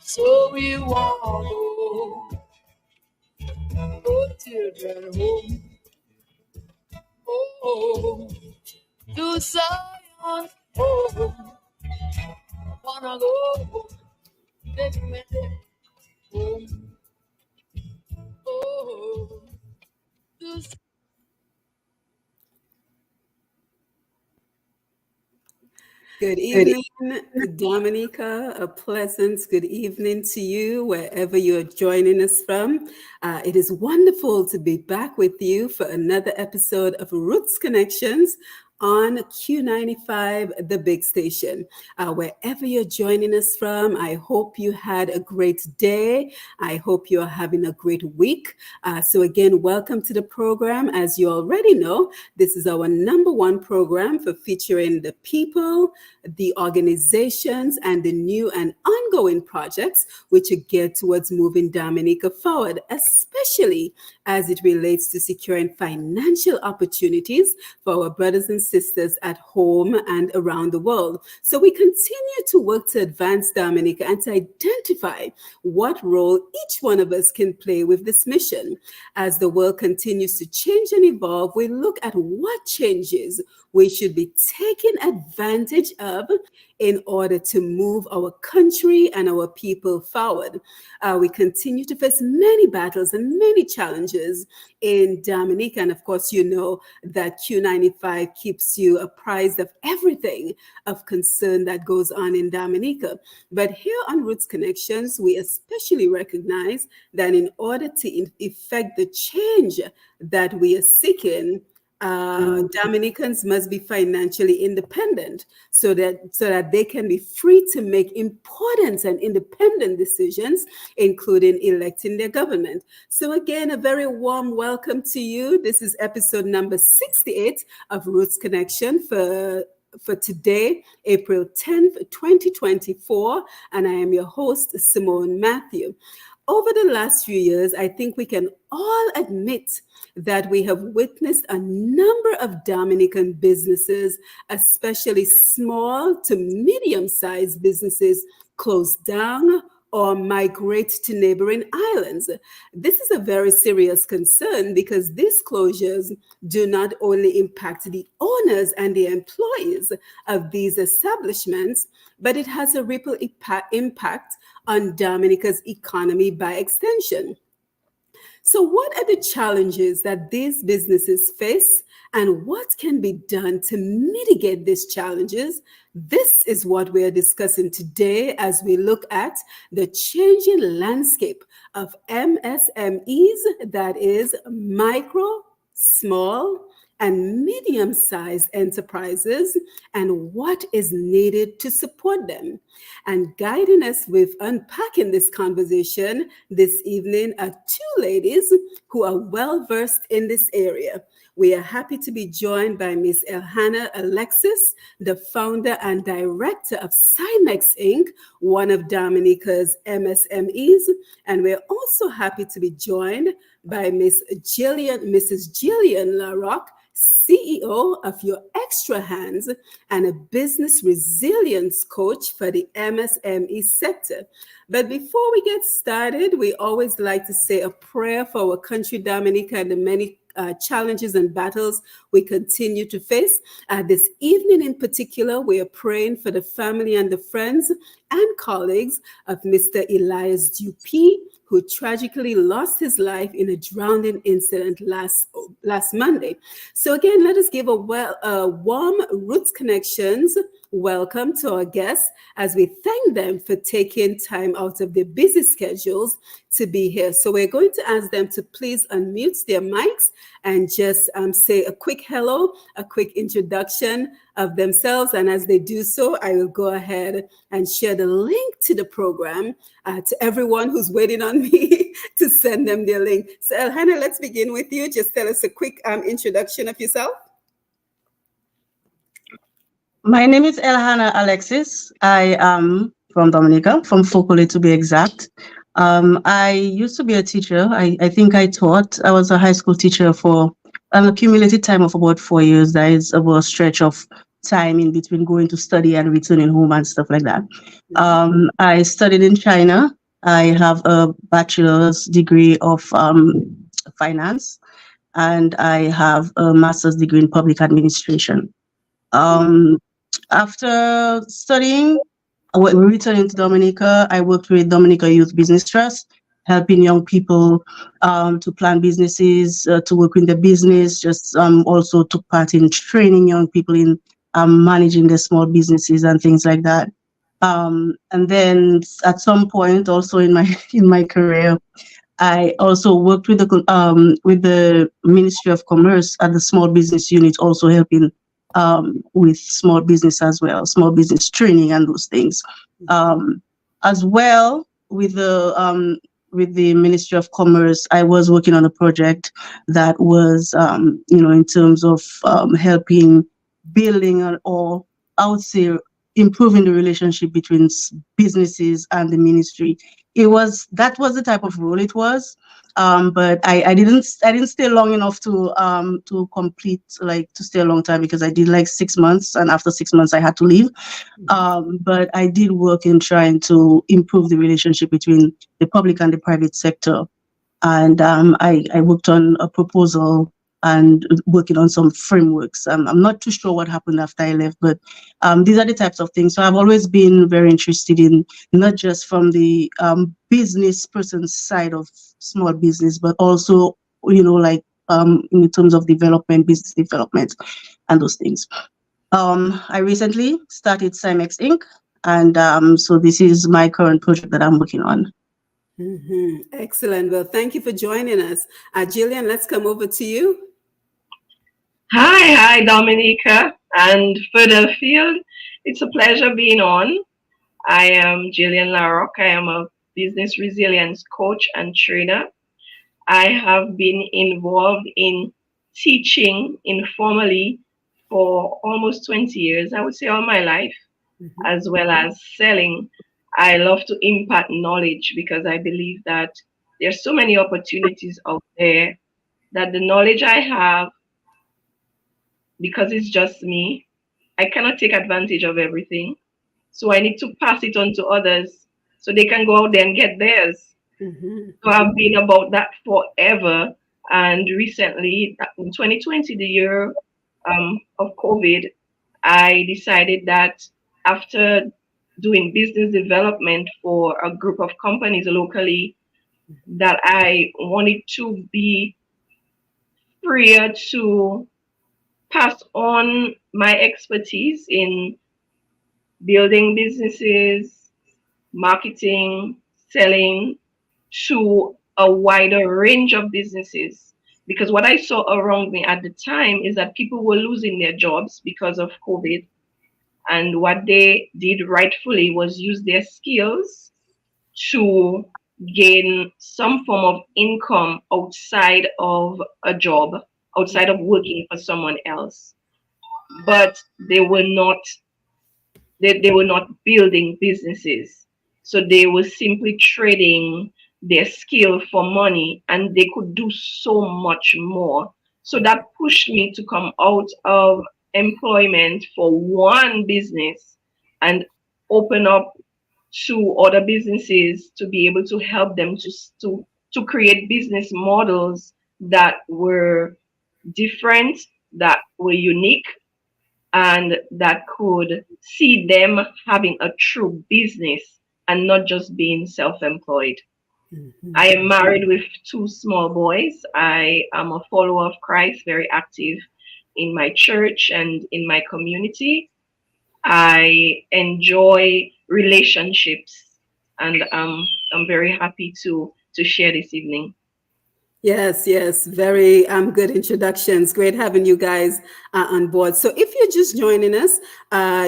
So we want home, oh children home, oh to Zion, oh wanna go home, take me home, oh to Good evening, Dominica. A pleasant good evening to you, wherever you're joining us from. It is wonderful to be back with you for another episode of Roots Connections on Q95, the big station. Wherever you're joining us from, I hope you had a great day. I hope you're having a great week. So again, welcome to the program. As you already know, this is our #1 program for featuring the people, the organizations, and the new and ongoing projects which are geared towards moving Dominica forward, especially as it relates to securing financial opportunities for our brothers and sisters at home and around the world. So we continue to work to advance Dominica and to identify what role each one of us can play with this mission. As the world continues to change and evolve, we look at what changes we should be taking advantage of in order to move our country and our people forward. We continue to face many battles and many challenges in Dominica. And of course, you know that Q95 keeps you apprised of everything of concern that goes on in Dominica. But here on Roots Connections, we especially recognize that in order to effect the change that we are seeking, Dominicans must be financially independent so that they can be free to make important and independent decisions, including electing their government. So again, a very warm welcome to you. This is episode number 68 of Roots Connection for today, April 10th, 2024, and I am your host, Simone Matthew. Over the last few years, I think we can all admit that we have witnessed a number of Dominican businesses, especially small to medium-sized businesses, close down or migrate to neighboring islands. This is a very serious concern because these closures do not only impact the owners and the employees of these establishments, but it has a ripple impact on Dominica's economy by extension. So what are the challenges that these businesses face, and what can be done to mitigate these challenges? This is what we are discussing today as we look at the changing landscape of MSMEs, that is micro, small, and medium-sized enterprises, and what is needed to support them. And guiding us with unpacking this conversation this evening are two ladies who are well-versed in this area. We are happy to be joined by Ms. Elhannah Alexis, the founder and director of Simexx, Inc., one of Dominica's MSMEs. And we're also happy to be joined by Mrs. Jillian LaRocque, CEO of Your Extra Hands and a business resilience coach for the MSME sector. But before we get started, we always like to say a prayer for our country, Dominica, and the many challenges and battles we continue to face. This evening in particular, we are praying for the family and the friends and colleagues of Mr. Elias Dupuy, who tragically lost his life in a drowning incident last Monday. So again, let us give a warm Roots Connections welcome to our guests as we thank them for taking time out of their busy schedules to be here. So we're going to ask them to please unmute their mics and just say a quick hello, a quick introduction of themselves. And as they do so, I will go ahead and share the link to the program to everyone who's waiting on me to send them their link. So Elhannah, let's begin with you. Just tell us a quick introduction of yourself. My name is Elhannah Alexis. I am from Dominica, from Focoli to be exact. I used to be a teacher. I think I was a high school teacher for an accumulated time of about 4 years. That is about a stretch of time in between going to study and returning home and stuff like that. I studied in China I have a bachelor's degree of finance, and I have a master's degree in public administration. Um, After studying, when returning to Dominica, I worked with Dominica Youth Business Trust, helping young people to plan businesses, to work in the business. Just also took part in training young people in managing their small businesses and things like that. And then at some point, also in my in my career, I also worked with the Ministry of Commerce at the small business unit, also helping with small business as well, small business training and those things. As well with the Ministry of Commerce, I was working on a project that was in terms of helping building or I would say improving the relationship between businesses and the ministry. That was the type of role it was, but I didn't stay long enough to complete, like to stay a long time, because I did like 6 months, and after 6 months I had to leave. But I did work in trying to improve the relationship between the public and the private sector, and I worked on a proposal and working on some frameworks. I'm not too sure what happened after I left, but these are the types of things. So I've always been very interested in, not just from the business person's side of small business, but also, like in terms of development, business development, and those things. I recently started Simexx Inc., and so this is my current project that I'm working on. Excellent. Well, thank you for joining us. Jillian, let's come over to you. Hi, Dominica and further field. It's a pleasure being on. I am Jillian LaRocque. I am a business resilience coach and trainer. I have been involved in teaching informally for almost 20 years, I would say all my life, as well as selling. I love to impart knowledge because I believe that there's so many opportunities out there that the knowledge I have, because it's just me, I cannot take advantage of everything. So I need to pass it on to others so they can go out there and get theirs. So I've been about that forever. And recently, in 2020, the year of COVID, I decided that after doing business development for a group of companies locally, that I wanted to be freer to pass on my expertise in building businesses, marketing, selling to a wider range of businesses. Because what I saw around me at the time is that people were losing their jobs because of COVID. And what they did rightfully was use their skills to gain some form of income outside of a job, outside of working for someone else. But they were not building businesses. So they were simply trading their skill for money, and they could do so much more. So that pushed me to come out of employment for one business and open up to other businesses to be able to help them to create business models that were different, that were unique, and that could see them having a true business and not just being self-employed. I am married with 2 small boys. I am a follower of Christ, very active in my church and in my community. I enjoy relationships, and I'm very happy to share this evening. Yes, very good introductions. Great having you guys on board. So if you're just joining us,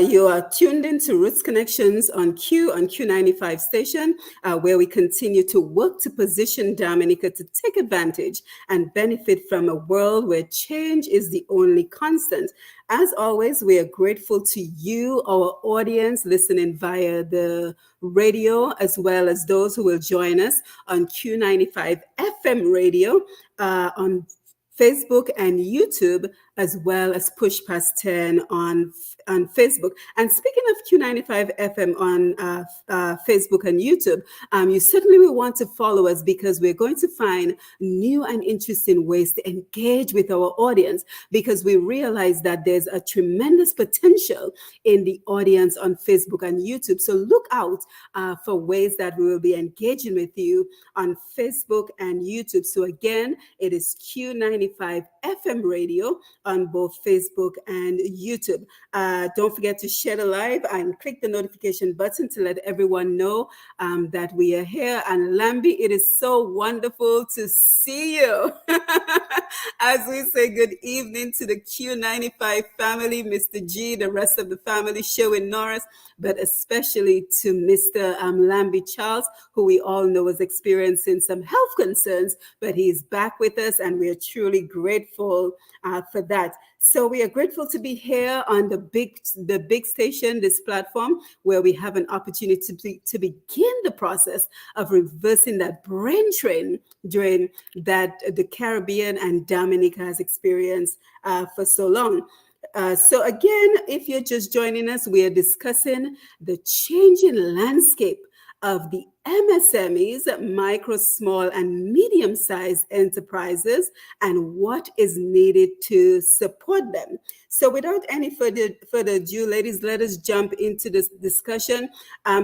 you are tuned into Roots Connections on Q95 station, where we continue to work to position Dominica to take advantage and benefit from a world where change is the only constant. As always, we are grateful to you, our audience, listening via the radio, as well as those who will join us on Q95 FM radio, on Facebook and YouTube, as well as Push Past 10 on Facebook. And speaking of Q95 FM on Facebook and YouTube, you certainly will want to follow us because we're going to find new and interesting ways to engage with our audience, because we realize that there's a tremendous potential in the audience on Facebook and YouTube. So look out for ways that we will be engaging with you on Facebook and YouTube. So again, it is Q95 FM radio on both Facebook and YouTube. Don't forget to share the live and click the notification button to let everyone know that we are here. And Lambi, it is so wonderful to see you. As we say good evening to the Q95 family, Mr. G, the rest of the family, Sherwin Norris, but especially to Mr. Lambi Charles, who we all know is experiencing some health concerns, but he's back with us, and we are truly grateful for that. So we are grateful to be here on the big station, this platform, where we have an opportunity to begin the process of reversing that brain drain that the Caribbean and Dominica has experienced for so long. So again, if you're just joining us, we are discussing the changing landscape of the MSMEs, micro, small, and medium-sized enterprises, and what is needed to support them. So without any further ado, ladies, let us jump into this discussion.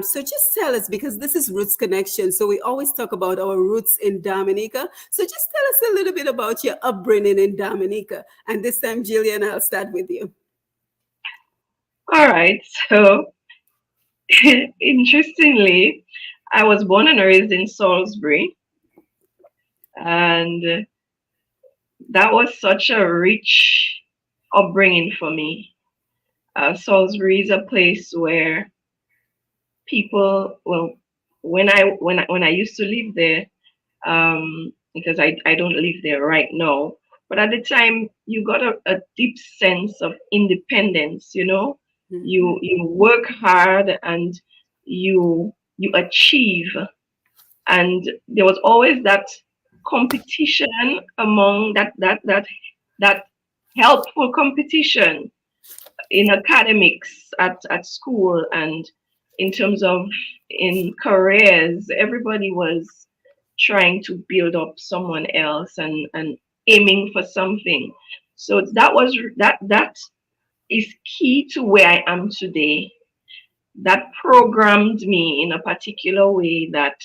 So just tell us, because this is Roots Connection, so we always talk about our roots in Dominica. So just tell us a little bit about your upbringing in Dominica. And this time, Jillian, I'll start with you. All right. So interestingly, I was born and raised in Salisbury, and that was such a rich upbringing for me. Salisbury is a place where people, well, when I used to live there, because I don't live there right now, but at the time you got a deep sense of independence. You know, you work hard and you achieve, and there was always that competition among that helpful competition in academics at school, and in terms of in careers. Everybody was trying to build up someone else and aiming for something. So that is key to where I am today. That programmed me in a particular way that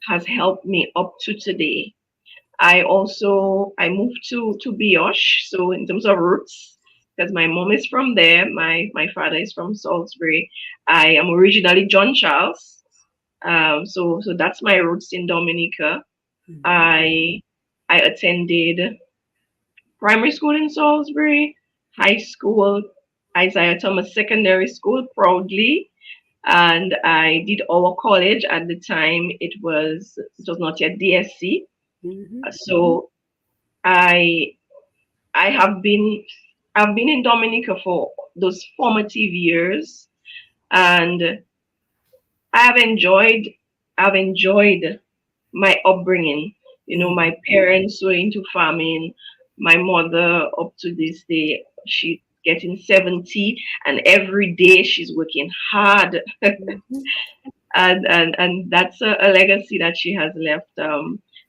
has helped me up to today. I moved to Biosh, so in terms of roots, because my mom is from there, my father is from Salisbury. I am originally John Charles, so that's my roots in Dominica. I attended primary school in Salisbury, high school, Isaiah Thomas Secondary School, proudly, and I did our college at the time. It was not yet DSC. So I've been in Dominica for those formative years, and I've enjoyed my upbringing. You know, my parents were into farming. My mother, up to this day, she's getting 70, and every day she's working hard. and that's a legacy that she has left.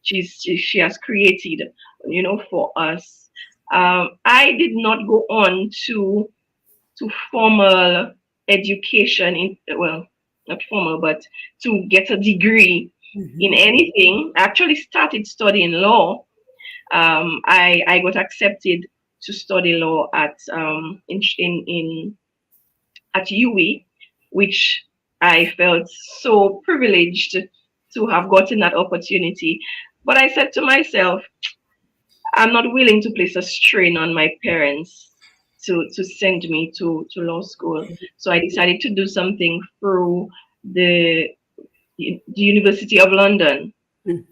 She has created, you know, for us. I did not go on to formal education, well, not formal, but to get a degree in anything. I actually started studying law. I got accepted to study law at UWI, which I felt so privileged to have gotten that opportunity. But I said to myself, I'm not willing to place a strain on my parents to send me to law school. So I decided to do something through the University of London.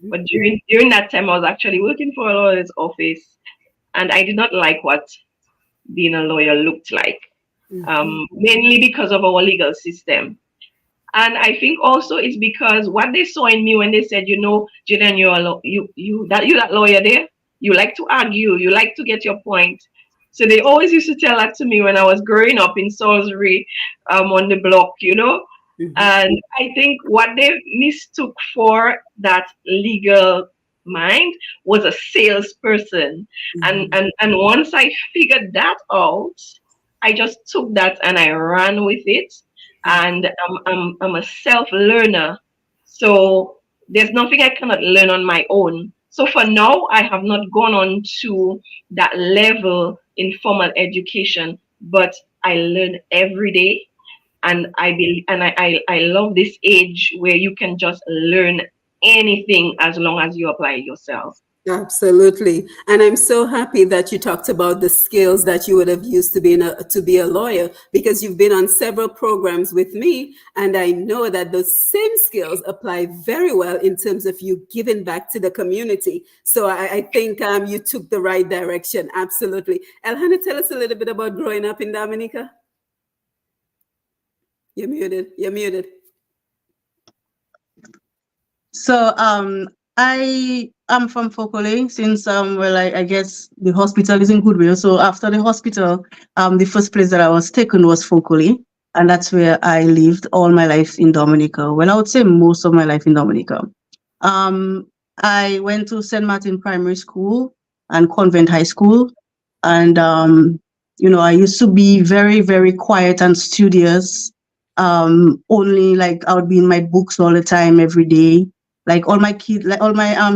But during that time, I was actually working for a lawyer's office, and I did not like what being a lawyer looked like, mainly because of our legal system. And I think also it's because what they saw in me when they said, you know, Jillian, you're that lawyer there. You like to argue. You like to get your point. So they always used to tell that to me when I was growing up in Salisbury, on the block, And I think what they mistook for that legal mind was a salesperson. And once I figured that out, I just took that and I ran with it. And I'm a self learner. So there's nothing I cannot learn on my own. So for now, I have not gone on to that level in formal education, but I learn every day. And I love this age where you can just learn anything as long as you apply it yourself. Absolutely. And I'm so happy that you talked about the skills that you would have used to be a lawyer, because you've been on several programs with me, and I know that those same skills apply very well in terms of you giving back to the community. So I think you took the right direction. Absolutely. Elhannah, tell us a little bit about growing up in Dominica. You're muted. You're muted. So I am from Fokole since well I guess the hospital is in Goodwill. So after the hospital, the first place that I was taken was Fokole, and that's where I lived all my life in Dominica. Well, I would say most of my life in Dominica. I went to St. Martin Primary School and Convent High School, and I used to be very, very quiet and studious. Only like I would be in my books all the time, every day. Like all my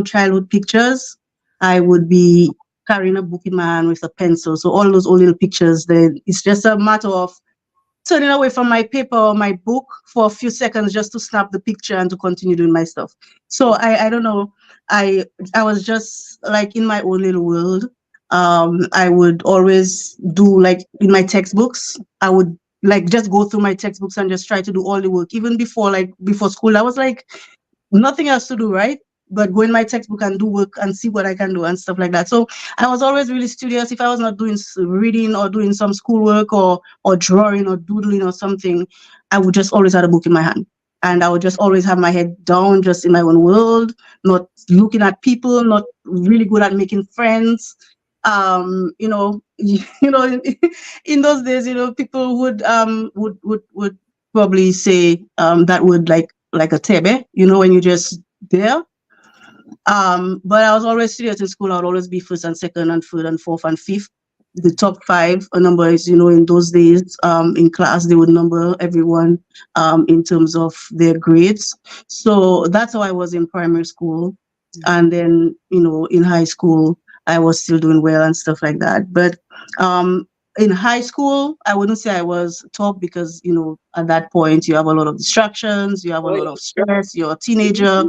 childhood pictures, I would be carrying a book in my hand with a pencil. So all those old little pictures, then it's just a matter of turning away from my paper or my book for a few seconds just to snap the picture and to continue doing my stuff. So I don't know. I was just like in my own little world. I would always do like in my textbooks. I would like just go through my textbooks and just try to do all the work. Even before school, I was like nothing else to do, right? But go in my textbook and do work and see what I can do and stuff like that. So I was always really studious. If I was not doing reading or doing some schoolwork or drawing or doodling or something, I would just always have a book in my hand. And I would just always have my head down, just in my own world, not looking at people, not really good at making friends. In those days, people would probably say that would like a tebe, when you just there. But I was always serious in school. I would always be first and second and third and fourth and fifth. The top five numbers, in those days, in class, they would number everyone in terms of their grades. So that's how I was in primary school. And then, in high school, I was still doing well and stuff like that. But in high school, I wouldn't say I was top because, at that point, you have a lot of distractions, you have a lot of stress, you're a teenager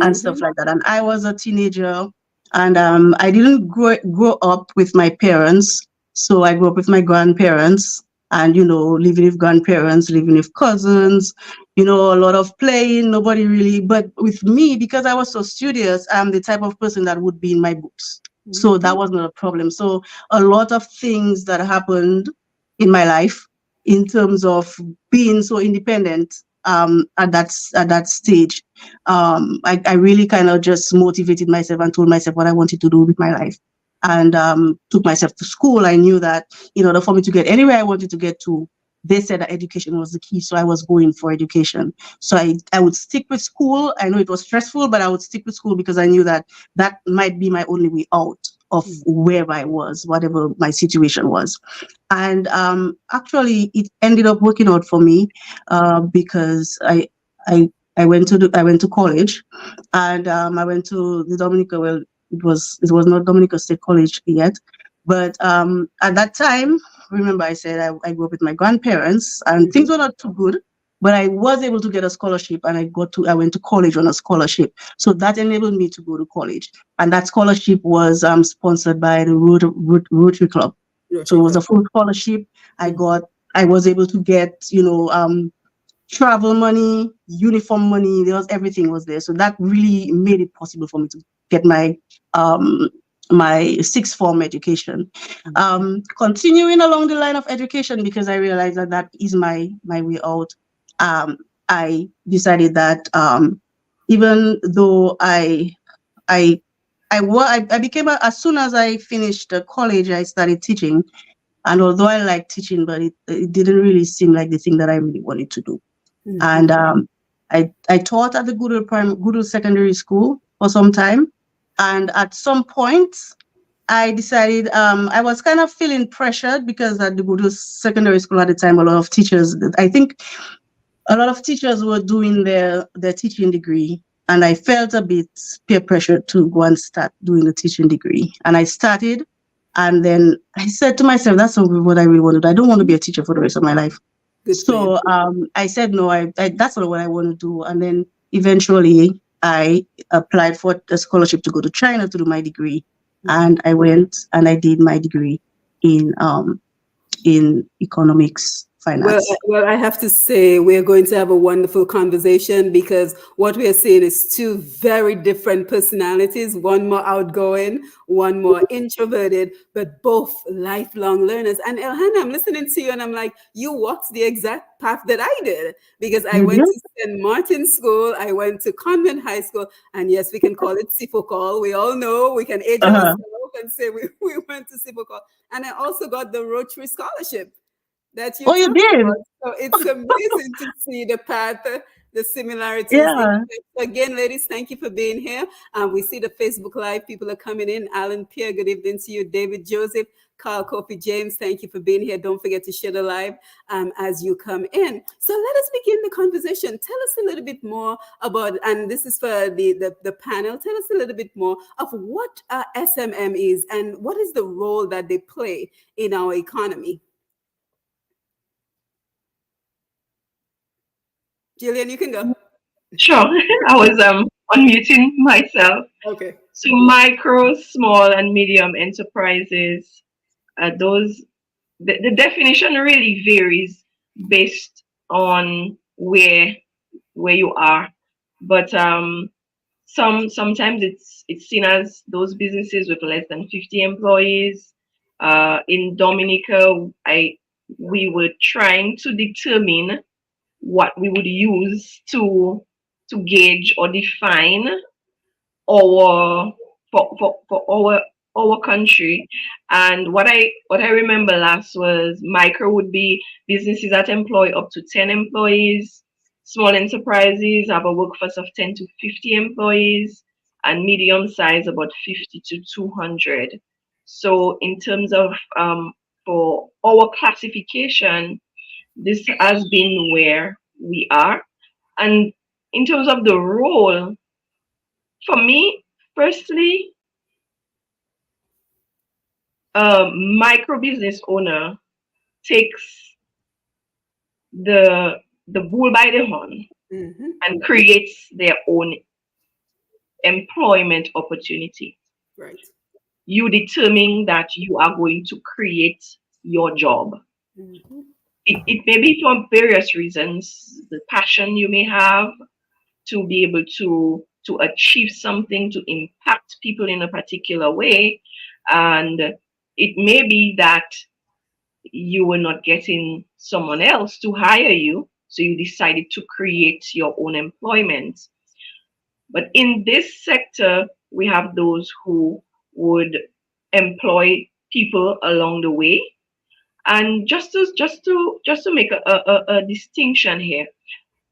and stuff like that. And I was a teenager, and I didn't grow up with my parents. So I grew up with my grandparents and, living with grandparents, living with cousins, a lot of playing, nobody really. But with me, because I was so studious, I'm the type of person that would be in my books. So that was not a problem. So a lot of things that happened in my life in terms of being so independent at that stage, I really kind of just motivated myself and told myself what I wanted to do with my life, and took myself to school. I knew that in order for me to get anywhere I wanted to get to, they said that education was the key. So I was going for education. So I would stick with school. I know it was stressful, but I would stick with school because I knew that might be my only way out of wherever I was, whatever my situation was. And actually, it ended up working out for me because I went to college, and I went to the Dominica. Well, it was not Dominica State College yet, but at that time, remember I said I grew up with my grandparents, and things were not too good, but I was able to get a scholarship, and I went to college on a scholarship. So that enabled me to go to college, and that scholarship was sponsored by the Rotary Club. So it was a full scholarship. I was able to get travel money, uniform money. Everything was there. So that really made it possible for me to get my my sixth form education. Continuing along the line of education, because I realized that is my way out. I decided that even though I became as soon as I finished college, I started teaching, And although I liked teaching, but it didn't really seem like the thing that I really wanted to do. And I taught at the Goodell Secondary School for some time. And at some point, I decided I was kind of feeling pressured because at the Goodell Secondary School at the time, a lot of teachers, I think a lot of teachers were doing their teaching degree. And I felt a bit peer pressure to go and start doing the teaching degree. And I started. And then I said to myself, that's not what I really want to do. I don't want to be a teacher for the rest of my life. So I said, no, that's not what I want to do. And then eventually I applied for a scholarship to go to China to do my degree. And I went and I did my degree in economics, finance. Well, I have to say we're going to have a wonderful conversation because what we are seeing is two very different personalities, one more outgoing, one more introverted, but both lifelong learners. And Elhannah, I'm listening to you and I'm like, you walked the exact path that I did because I went to St. Martin's School, I went to Convent High School, and yes, we can call it Sifokol. We all know, we can age ourselves and say we went to Sifokol. And I also got the Rotary Scholarship that you did. about. So it's amazing to see the path, the similarities. Yeah. Again, ladies, thank you for being here. We see the Facebook Live. People are coming in. Alan Pierre, good evening to you. David Joseph, Carl Kofi James, thank you for being here. Don't forget to share the live as you come in. So let us begin the conversation. Tell us a little bit more about, and this is for the panel, tell us a little bit more of what SMM is and what is the role that they play in our economy. Jillian, you can go. Sure. I was unmuting myself. Okay. So micro, small, and medium enterprises, the definition really varies based on where you are. But sometimes it's seen as those businesses with less than 50 employees. In Dominica, we were trying to determine what we would use to gauge or define our for our country. And what I remember last was micro would be businesses that employ up to 10 employees, small enterprises have a workforce of 10 to 50 employees, and medium size about 50 to 200. So in terms of for our classification, this has been where we are. And in terms of the role, for me, firstly, a micro business owner takes the bull by the horn and creates their own employment opportunity. Right. You determine that you are going to create your job. It may be for various reasons, the passion you may have to be able to achieve something, to impact people in a particular way. And it may be that you were not getting someone else to hire you, so you decided to create your own employment. But in this sector, we have those who would employ people along the way. And just to make a distinction here,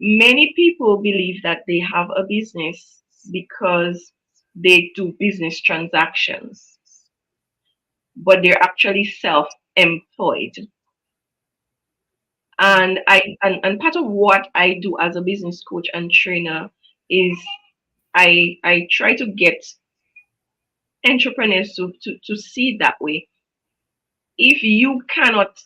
many people believe that they have a business because they do business transactions, but they're actually self-employed. And part of what I do as a business coach and trainer is I try to get entrepreneurs to see it that way. If you cannot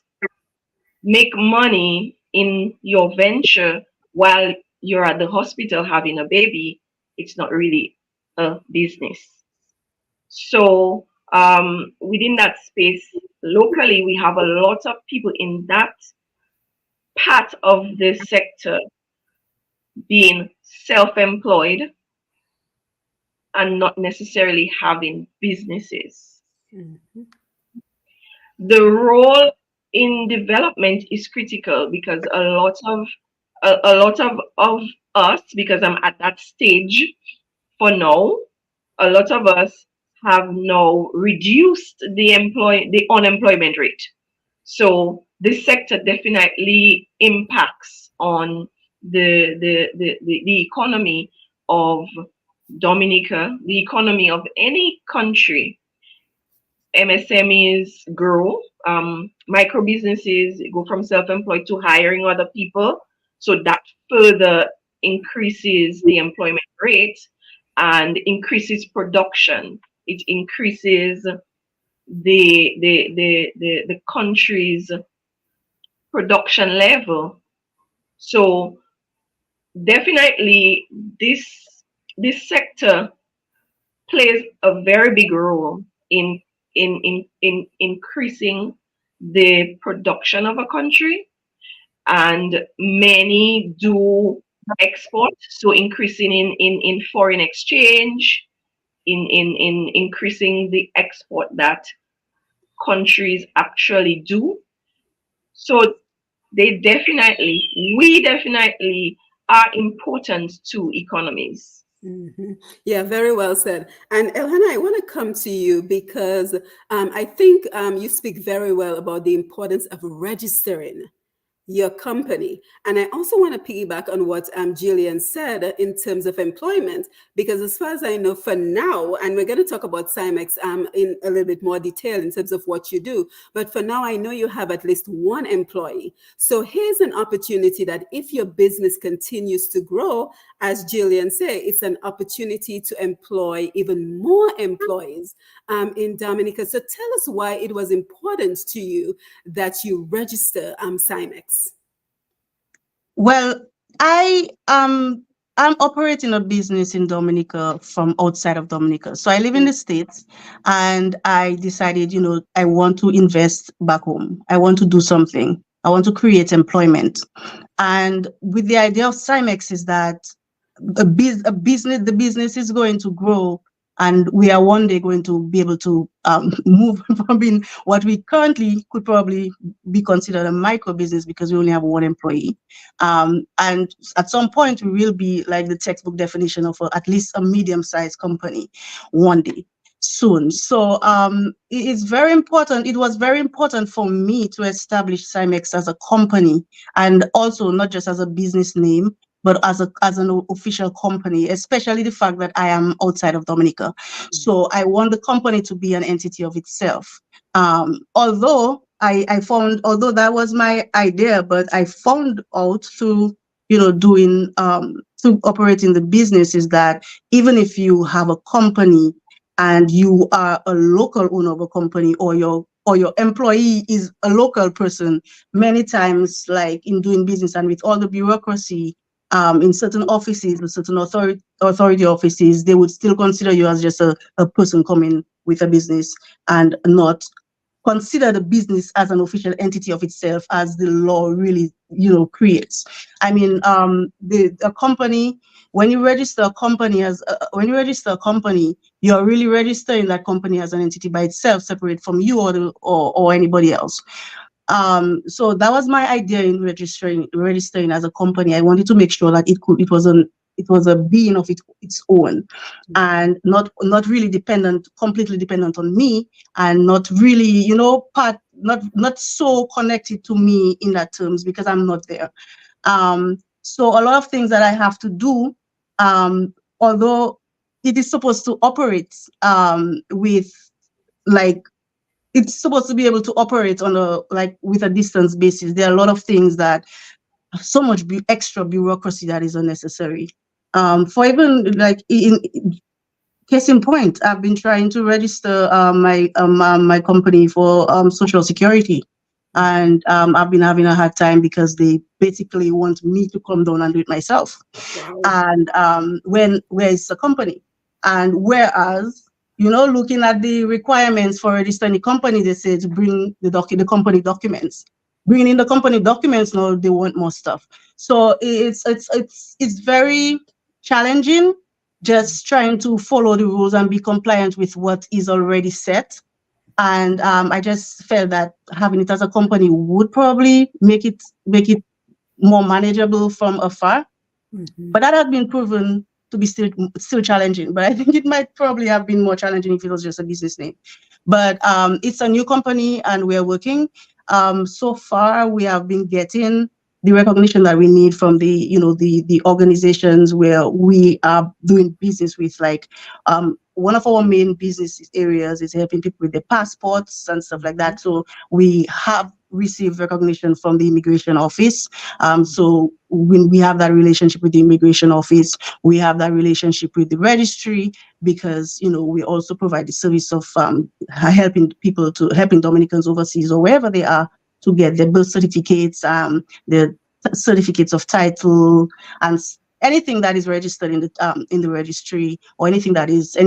make money in your venture while you're at the hospital having a baby, it's not really a business. So within that space, locally, we have a lot of people in that part of the sector being self-employed and not necessarily having businesses. The role in development is critical because a lot of us, because I'm at that stage for now, a lot of us have now reduced the unemployment rate. So this sector definitely impacts on the economy of Dominica, the economy of any country. MSMEs grow, micro businesses go from self-employed to hiring other people. So that further increases the employment rate and increases production. It increases the country's production level. So definitely this sector plays a very big role in in increasing the production of a country, and many do export, so increasing in foreign exchange, in increasing the export that countries actually do. So we definitely are important to economies. Mm-hmm. Yeah, very well said. And Elhannah, I want to come to you because I think you speak very well about the importance of registering your company. And I also want to piggyback on what Jillian said in terms of employment, because as far as I know for now, and we're going to talk about Simexx in a little bit more detail in terms of what you do, but for now, I know you have at least one employee. So here's an opportunity that if your business continues to grow, as Jillian said, it's an opportunity to employ even more employees in Dominica. So tell us why it was important to you that you register Simexx. Well, I'm operating a business in Dominica from outside of Dominica. So I live in the States, and I decided, I want to invest back home. I want to do something. I want to create employment. And with the idea of Simexx is that the business is going to grow, and we are one day going to be able to move from being what we currently could probably be considered a micro business because we only have one employee. And at some point, we will be like the textbook definition of at least a medium-sized company one day soon. So it's very important. It was very important for me to establish Simexx as a company, and also not just as a business name, but as an official company, especially the fact that I am outside of Dominica. So I want the company to be an entity of itself. Although that was my idea, but I found out through, doing, through operating the business, is that even if you have a company and you are a local owner of a company, or your employee is a local person, many times, like in doing business and with all the bureaucracy, in certain offices, or certain authority offices, they would still consider you as just a person coming with a business, and not consider the business as an official entity of itself, as the law really, creates. I mean, a company, when you register a company you're really registering that company as an entity by itself, separate from you or anybody else. So that was my idea in registering as a company. I wanted to make sure that it was a being of its own, and not really completely dependent on me, and not really, not so connected to me in that terms, because I'm not there. So a lot of things that I have to do, although it is supposed to operate with, like, it's supposed to be able to operate on with a distance basis. There are a lot of things that, so much extra bureaucracy that is unnecessary. For even, like, in case in point, I've been trying to register my company for Social Security, and I've been having a hard time because they basically want me to come down and do it myself. Wow. And where is the company? And whereas, looking at the requirements for registering the company, they say to bring the company documents. Bringing in the company documents, now they want more stuff. So it's very challenging, just trying to follow the rules and be compliant with what is already set. And I just felt that having it as a company would probably make it more manageable from afar. Mm-hmm. But that has been proven to be still challenging. But I think it might probably have been more challenging if it was just a business name. But it's a new company, and we're working. So far, we have been getting the recognition that we need from the organizations where we are doing business with. Like, one of our main business areas is helping people with their passports and stuff like that. So we have received recognition from the immigration office. So when we have that relationship with the immigration office, we have that relationship with the registry, because we also provide the service of helping Dominicans overseas or wherever they are to get their birth certificates, the certificates of title, and anything that is registered in the registry, or any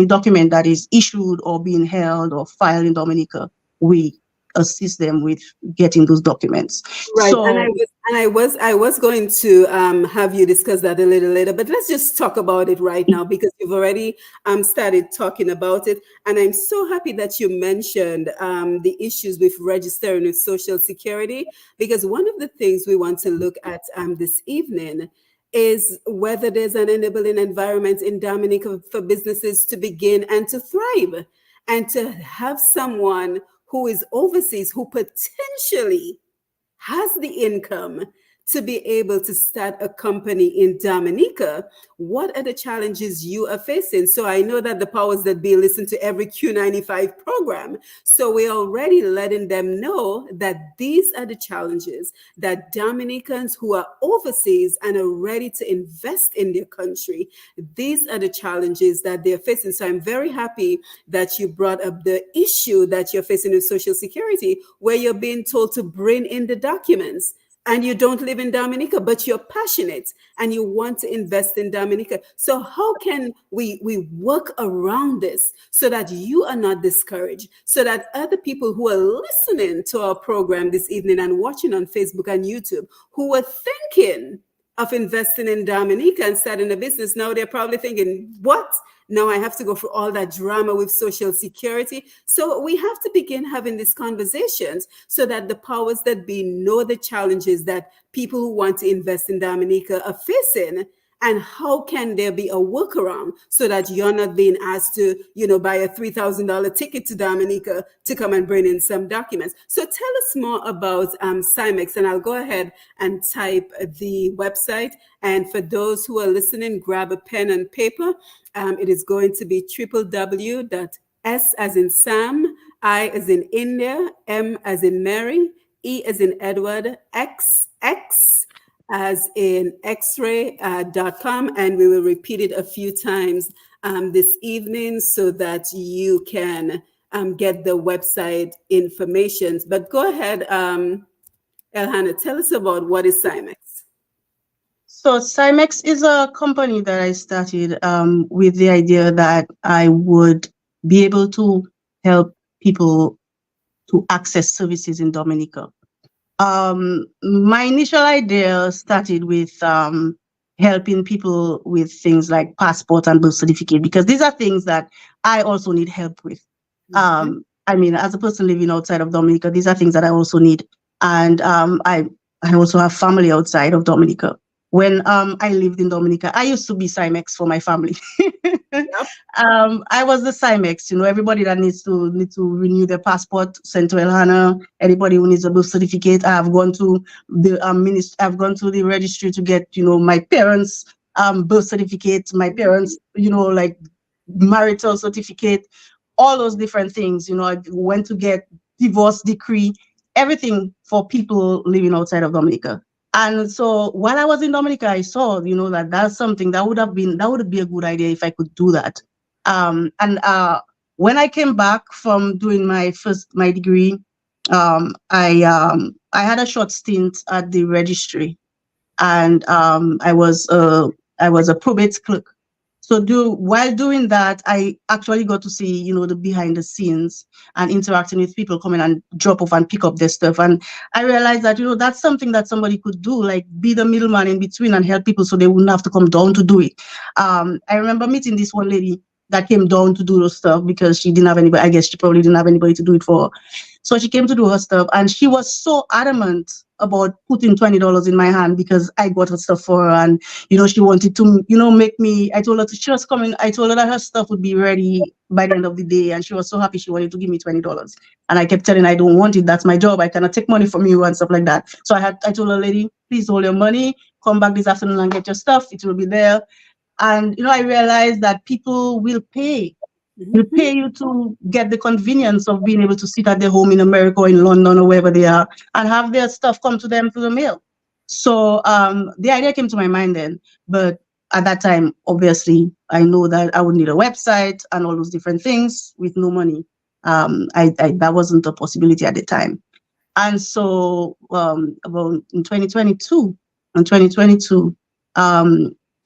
document that is issued or being held or filed in Dominica. We assist them with getting those documents. Right, So, and I was going to have you discuss that a little later, but let's just talk about it right now, because you've already started talking about it, and I'm so happy that you mentioned the issues with registering with Social Security, because one of the things we want to look at this evening is whether there's an enabling environment in Dominica for businesses to begin and to thrive, and to have someone who is overseas who potentially has the income to be able to start a company in Dominica. What are the challenges you are facing? So I know that the powers that be listen to every Q95 program. So we're already letting them know that these are the challenges that Dominicans who are overseas and are ready to invest in their country, these are the challenges that they're facing. So I'm very happy that you brought up the issue that you're facing with Social Security, where you're being told to bring in the documents, and you don't live in Dominica, but you're passionate and you want to invest in Dominica. So how can we work around this so that you are not discouraged, so that other people who are listening to our program this evening and watching on Facebook and YouTube, who are thinking of investing in Dominica and starting a business, now they're probably thinking, what? Now I have to go through all that drama with Social Security. So we have to begin having these conversations so that the powers that be know the challenges that people who want to invest in Dominica are facing, and how can there be a workaround so that you're not being asked to, buy a $3,000 ticket to Dominica to come and bring in some documents. So tell us more about Simexx, and I'll go ahead and type the website. And for those who are listening, grab a pen and paper. It is going to be www.s as in Sam, I as in India, M as in Mary, E as in Edward, X as in x-ray.com, and we will repeat it a few times this evening so that you can get the website information. But go ahead, Elhannah, tell us about what is Simexx. So Simexx is a company that I started with the idea that I would be able to help people to access services in Dominica. My initial idea started with helping people with things like passport and birth certificate, because these are things that I also need help with. I mean, as a person living outside of Dominica, these are things that I also need. And I also have family outside of Dominica. When I lived in Dominica, I used to be Simexx for my family. Yep. I was the Simexx, everybody that needs to renew their passport, sent to Elhannah. Anybody who needs a birth certificate, I've gone to the I've gone to the registry to get, my parents' birth certificate, my parents, like marital certificate, all those different things. I went to get divorce decree, everything for people living outside of Dominica. And so while I was in Dominica, I saw, that's something that would be a good idea if I could do that. And when I came back from doing my degree, I had a short stint at the registry, and I was a probate clerk. So while doing that, I actually got to see, the behind the scenes and interacting with people coming and drop off and pick up their stuff. And I realized that, that's something that somebody could do, like be the middleman in between and help people so they wouldn't have to come down to do it. I remember meeting this one lady that came down to do those stuff because she didn't have anybody. I guess she probably didn't have anybody to do it for her. So she came to do her stuff, and she was so adamant about putting $20 in my hand because I got her stuff for her, and she wanted to make me. I told her she was coming. I told her that her stuff would be ready by the end of the day, and she was so happy. She wanted to give me $20, and I kept telling her, I don't want it. That's my job. I cannot take money from you and stuff like that. So I told her, lady, please hold your money. Come back this afternoon and get your stuff. It will be there. And I realized that people will pay. Will pay you to get the convenience of being able to sit at their home in America or in London or wherever they are and have their stuff come to them through the mail. So the idea came to my mind then, but at that time, obviously, I know that I would need a website and all those different things with no money. That wasn't a possibility at the time. And so about in 2022,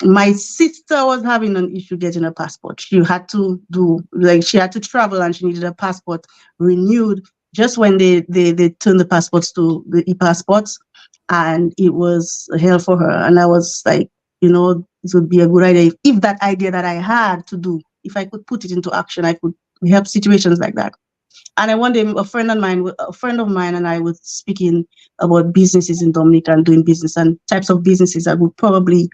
my sister was having an issue getting a passport. She had to travel, and she needed a passport renewed just when they turned the passports to the e-passports, and it was hell for her. And I was like, it would be a good idea if that idea that I had to do, if I could put it into action, I could help situations like that. And one day, a friend of mine and I was speaking about businesses in Dominica and doing business and types of businesses that would probably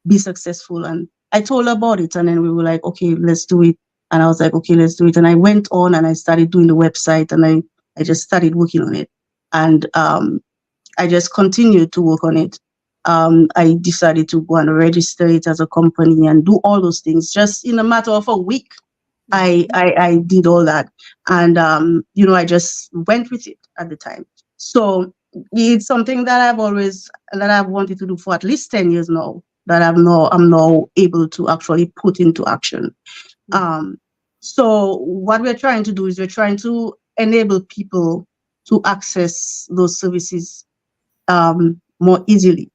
be successful. And I told her about it, and then we were like, okay, let's do it. And I was like, okay, let's do it. And I went on and I started doing the website, and I just started working on it. And I just continued to work on it. I decided to go and register it as a company and do all those things just in a matter of a week. I did all that, and I just went with it at the time. So it's something that I've wanted to do for at least 10 years now, that I'm now able to actually put into action. So what we're trying to do is we're trying to enable people to access those services more easily.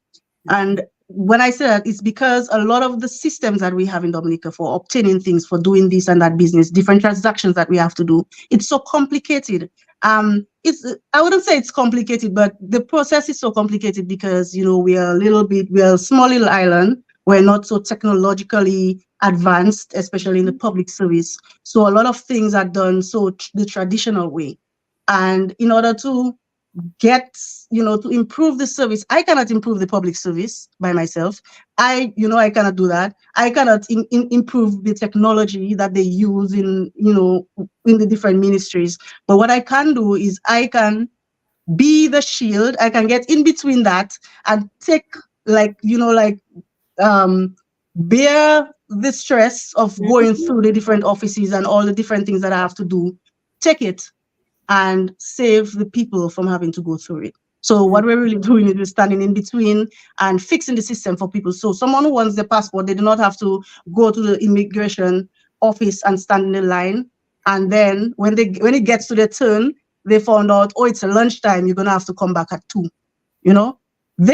And when I say that, it's because a lot of the systems that we have in Dominica for obtaining things, for doing this and that business, different transactions that we have to do, it's so complicated. I wouldn't say it's complicated, but the process is so complicated because, we're a small little island. We're not so technologically advanced, especially in the public service. So a lot of things are done the traditional way. And in order to to improve the service, I cannot improve the public service by myself. I cannot do that. I cannot improve the technology that they use in the different ministries. But what I can do is I can be the shield. I can get in between that and take bear the stress of going through the different offices and all the different things that I have to do. Take it and save the people from having to go through it. So what we're really doing is we're standing in between and fixing the system for people. So someone who wants their passport, they do not have to go to the immigration office and stand in the line. And then when it gets to their turn, they found out, oh, it's a lunchtime, you're gonna have to come back at 2. They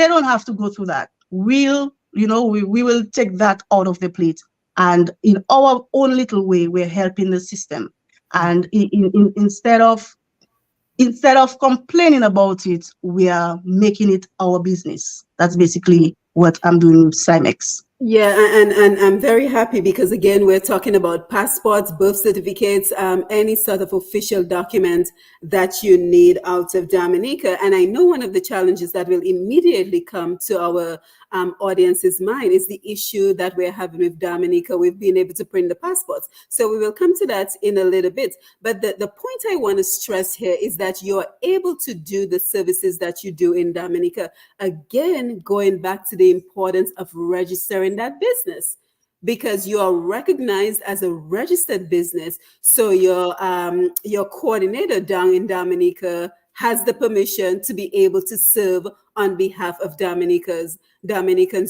don't have to go through that. We will take that out of the plate. And in our own little way, we're helping the system. And instead of complaining about it, we are making it our business. That's basically what I'm doing with Simexx. Yeah, and I'm very happy because, again, we're talking about passports, birth certificates, any sort of official document that you need out of Dominica. And I know one of the challenges that will immediately come to our audience's mind is the issue that we're having with Dominica. We've been able to print the passports. So we will come to that in a little bit. But the point I want to stress here is that you're able to do the services that you do in Dominica. Again, going back to the importance of registering that business, because you are recognized as a registered business. So your coordinator down in Dominica has the permission to be able to serve on behalf of Dominicans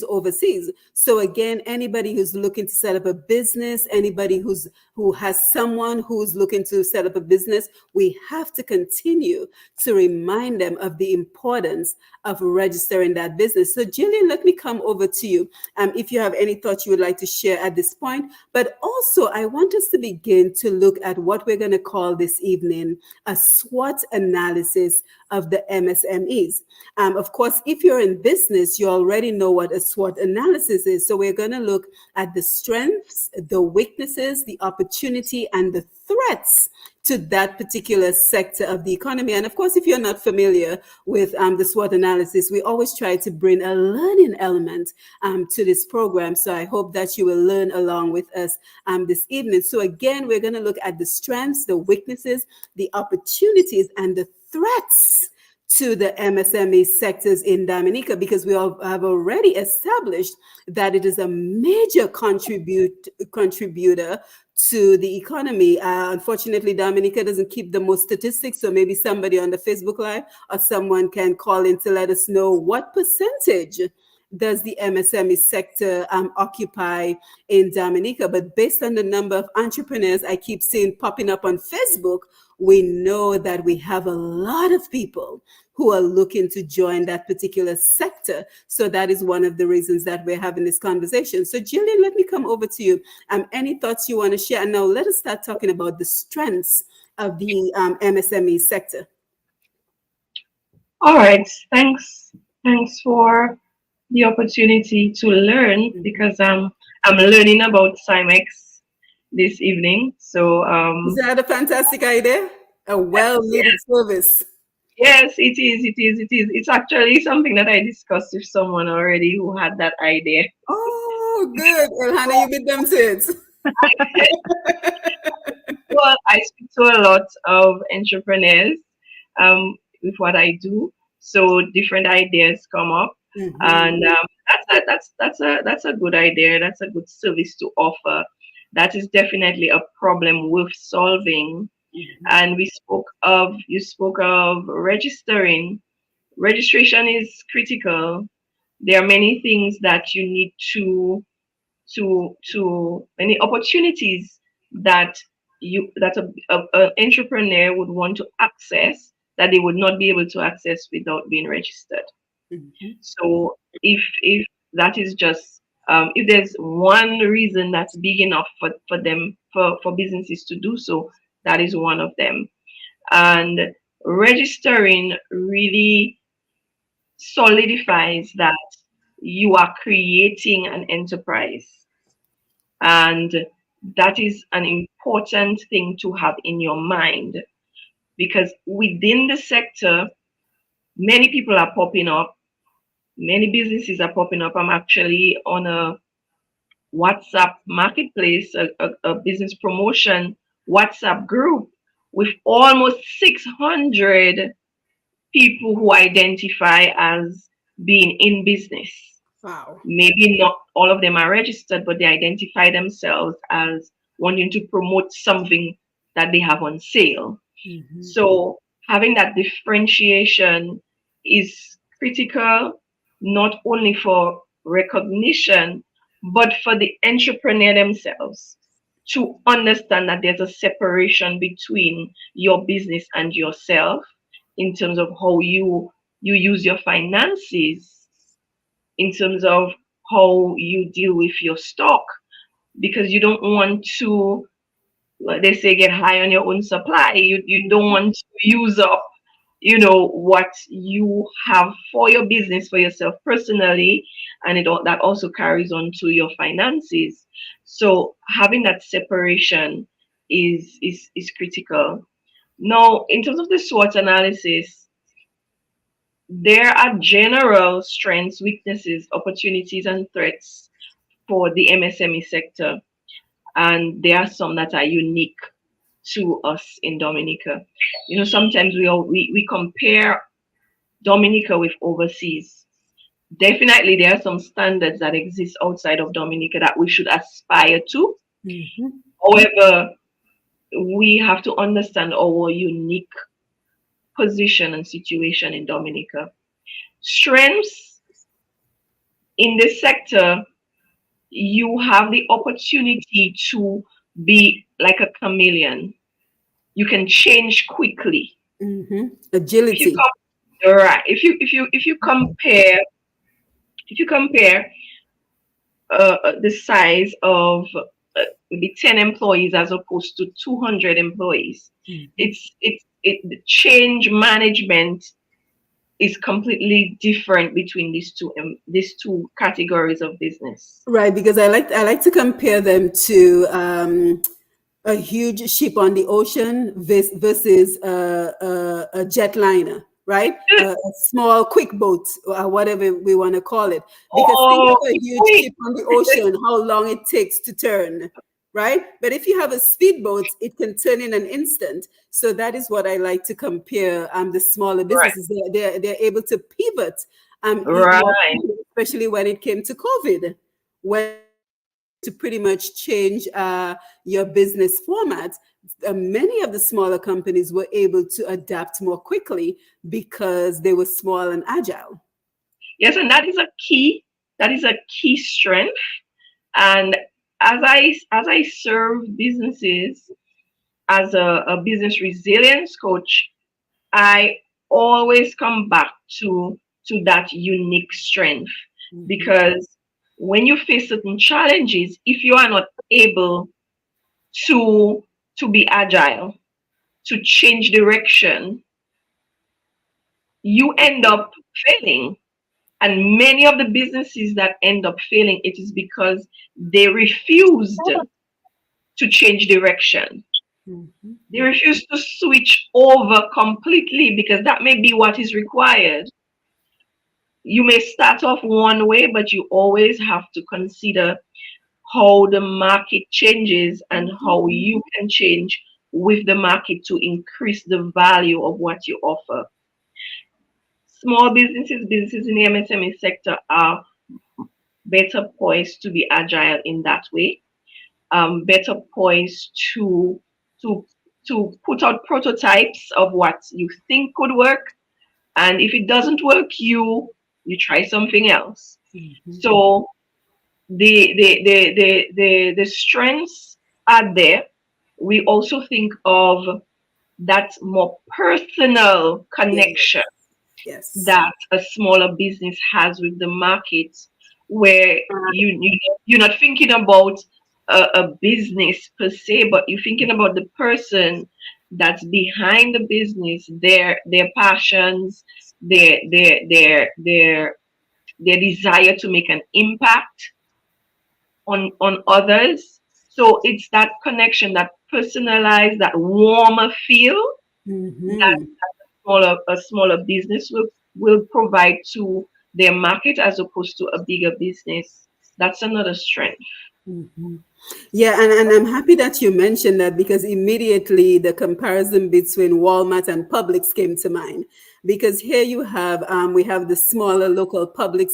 overseas. So again, anybody who's looking to set up a business, anybody who has someone who's looking to set up a business, we have to continue to remind them of the importance of registering that business. So Jillian, let me come over to you. If you have any thoughts you would like to share at this point, but also I want us to begin to look at what we're going to call this evening a SWOT analysis of the MSMEs. Of course, if you're in business, you already already know what a SWOT analysis is. So we're going to look at the strengths, the weaknesses, the opportunity, and the threats to that particular sector of the economy. And of course, if you're not familiar with the SWOT analysis, we always try to bring a learning element to this program. So I hope that you will learn along with us this evening. So again, we're going to look at the strengths, the weaknesses, the opportunities, and the threats to the MSME sectors in Dominica, because we have already established that it is a major contributor to the economy. Unfortunately, Dominica doesn't keep the most statistics, so maybe somebody on the Facebook Live or someone can call in to let us know what percentage does the MSME sector occupy in Dominica. But based on the number of entrepreneurs I keep seeing popping up on Facebook, we know that we have a lot of people who are looking to join that particular sector. So that is one of the reasons that we're having this conversation. So Jillian, let me come over to you. Any thoughts you want to share? And now let us start talking about the strengths of the MSME sector. All right, thanks for the opportunity to learn, because I'm learning about Simexx this evening. So is that a fantastic idea? A well-needed service. Yes, it is. It's actually something that I discussed with someone already who had that idea. Oh, good. Elhannah, you beat them to it. Well, I speak to a lot of entrepreneurs with what I do, so different ideas come up, and that's a good idea. That's a good service to offer. That is definitely a problem worth solving. And you spoke of registering. Registration is critical. There are many things that you need to many opportunities that an entrepreneur would want to access that they would not be able to access without being registered. So if that is just if there's one reason that's big enough for businesses to do so, that is one of them. And registering really solidifies that you are creating an enterprise. And that is an important thing to have in your mind, because within the sector, many people are popping up, many businesses are popping up. I'm actually on a WhatsApp marketplace, a business promotion WhatsApp group with almost 600 people who identify as being in business. Wow. Maybe not all of them are registered, but they identify themselves as wanting to promote something that they have on sale. So having that differentiation is critical, not only for recognition, but for the entrepreneur themselves to understand that there's a separation between your business and yourself in terms of how you use your finances, in terms of how you deal with your stock, because you don't want to, like they say, get high on your own supply. You don't want to use up, what you have for your business, for yourself personally, and that also carries on to your finances. So having that separation is critical. Now, in terms of the SWOT analysis, there are general strengths, weaknesses, opportunities, and threats for the MSME sector. And there are some that are unique to us in Dominica. Sometimes we compare Dominica with overseas. Definitely, there are some standards that exist outside of Dominica that we should aspire to. However, we have to understand our unique position and situation in Dominica. Strengths in this sector, you have the opportunity to be like a chameleon. You can change quickly. Agility. If you compare the size of maybe 10 employees as opposed to 200 employees, the change management is completely different between these two categories of business. Right, because I like to compare them to a huge ship on the ocean versus a jetliner, right? A small quick boat or whatever we want to call it. Because think Oh, of a huge ship on the ocean, how long it takes to turn, right? But if you have a speedboat, it can turn in an instant. So that is what I like to compare the smaller right, businesses. They're able to pivot more right. quickly, especially when it came to COVID, when to pretty much change your business format. Many of the smaller companies were able to adapt more quickly because they were small and agile. Yes, and that is a key. That is a key strength. And as I serve businesses as a business resilience coach, I always come back to that unique strength, Mhm. because when you face certain challenges, if you are not able to be agile, to change direction, you end up failing. And many of the businesses that end up failing, it is because they refused to change direction. Mhm. They refuse to switch over completely, because that may be what is required. You may start off one way, but you always have to consider how the market changes and how you can change with the market to increase the value of what you offer. Small businesses, businesses in the MSME sector are better poised to be agile in that way, better poised to to put out prototypes of what you think could work, and if it doesn't work, you try something else. Mhm. So the strengths are there. We also think of that more personal Yes, connection yes. that a smaller business has with the market, where you're not thinking about a business per se, but you're thinking about the person that's behind the business, their passions, their desire to make an impact on others. So it's that connection, that personalized, that warmer feel that Mhm. a smaller business will provide to their market as opposed to a bigger business. That's another strength. Mhm. Yeah, and I'm happy that you mentioned that because immediately the comparison between Walmart and Publix came to mind. Because here you have we have the smaller local Publix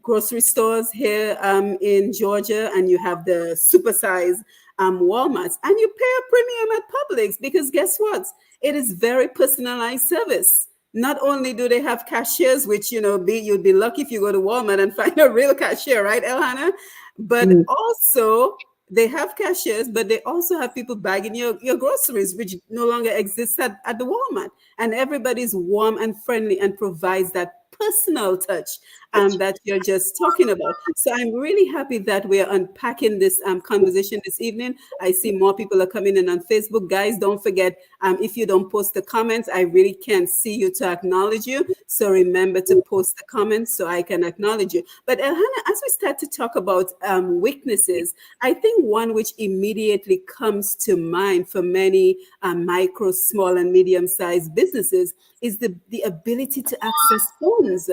grocery stores here in Georgia, and you have the supersize Walmarts, and you pay a premium at Publix because guess what? It is very personalized service. Not only do they have cashiers, which you'd be lucky if you go to Walmart and find a real cashier, right, Elhannah? But Mm. also they have cashiers, but they also have people bagging your groceries, which no longer exists at the Walmart. And everybody's warm and friendly and provides that personal touch that you're just talking about. So I'm really happy that we are unpacking this conversation this evening. I see more people are coming in on Facebook. Guys, don't forget, if you don't post the comments, I really can't see you to acknowledge you. So remember to post the comments so I can acknowledge you. But Elhannah, as we start to talk about weaknesses, I think one which immediately comes to mind for many micro, small, and medium-sized businesses is the ability to access funds.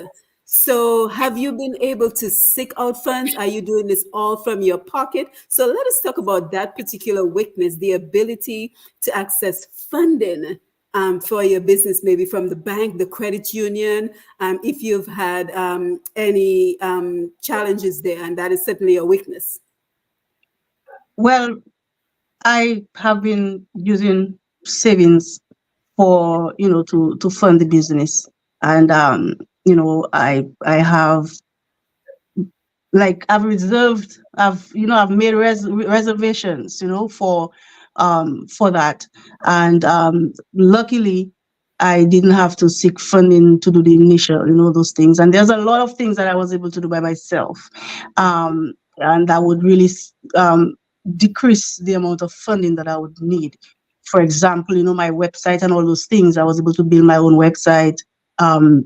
So, have you been able to seek out funds? Are you doing this all from your pocket? So, let us talk about that particular weakness, the ability to access funding for your business, maybe from the bank, the credit union, if you've had any challenges there, and that is certainly a weakness. Well, I have been using savings for to fund the business, and I have, like, I've reserved, I've made reservations, for that. And luckily, I didn't have to seek funding to do the initial, those things. And there's a lot of things that I was able to do by myself. And that would really decrease the amount of funding that I would need for example, my website and all those things. I was able to build my own website,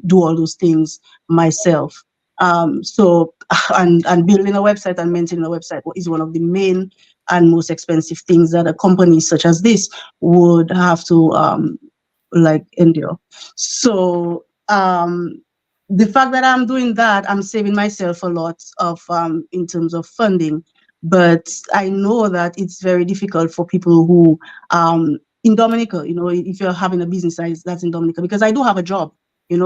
do all those things myself. So and building a website and maintaining a website is one of the main and most expensive things that a company such as this would have to endure. So the fact that I'm doing that, I'm saving myself a lot of in terms of funding. But I know that it's very difficult for people who in Dominica, if you're having a business that's in Dominica, because I do have a job,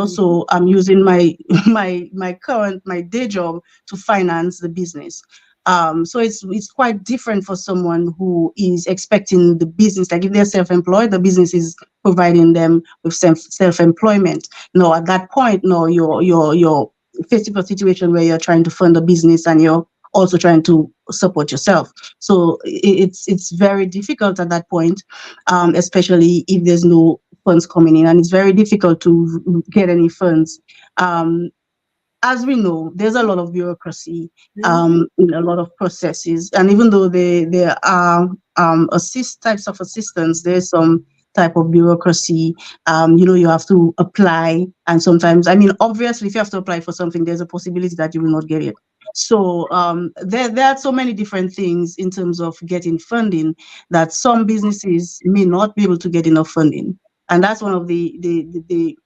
so I'm using my my day job to finance the business. So it's quite different for someone who is expecting the business, like if they're self-employed, the business is providing them with self-employment. No, at that point, no, you're facing a situation where you're trying to fund a business and you're also trying to support yourself. So it's very difficult at that point, especially if there's no funds coming in, and it's very difficult to get any funds. As we know, there's a lot of bureaucracy in a lot of processes, and even though there are types of assistance, there's some type of bureaucracy. You have to apply, and sometimes, obviously, if you have to apply for something, there's a possibility that you will not get it. So there are so many different things in terms of getting funding that some businesses may not be able to get enough funding, and that's one of the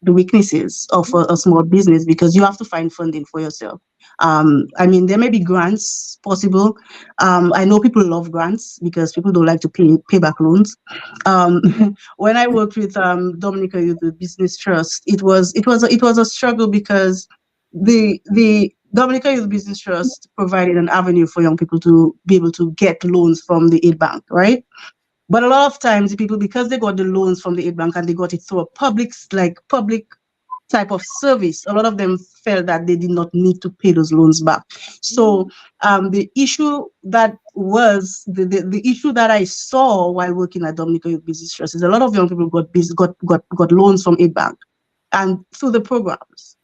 weaknesses of a small business, because you have to find funding for yourself. There may be grants possible. I know people love grants because people don't like to pay back loans. When I worked with Dominica Youth Business Trust, it was a struggle, because the Dominica Youth Business Trust provided an avenue for young people to be able to get loans from the aid bank, right? But a lot of times, the people, because they got the loans from the aid bank and they got it through a public type of service, a lot of them felt that they did not need to pay those loans back. So the issue that was the issue that I saw while working at Dominica Youth Business Trust is a lot of young people got loans from aid bank and through the programs.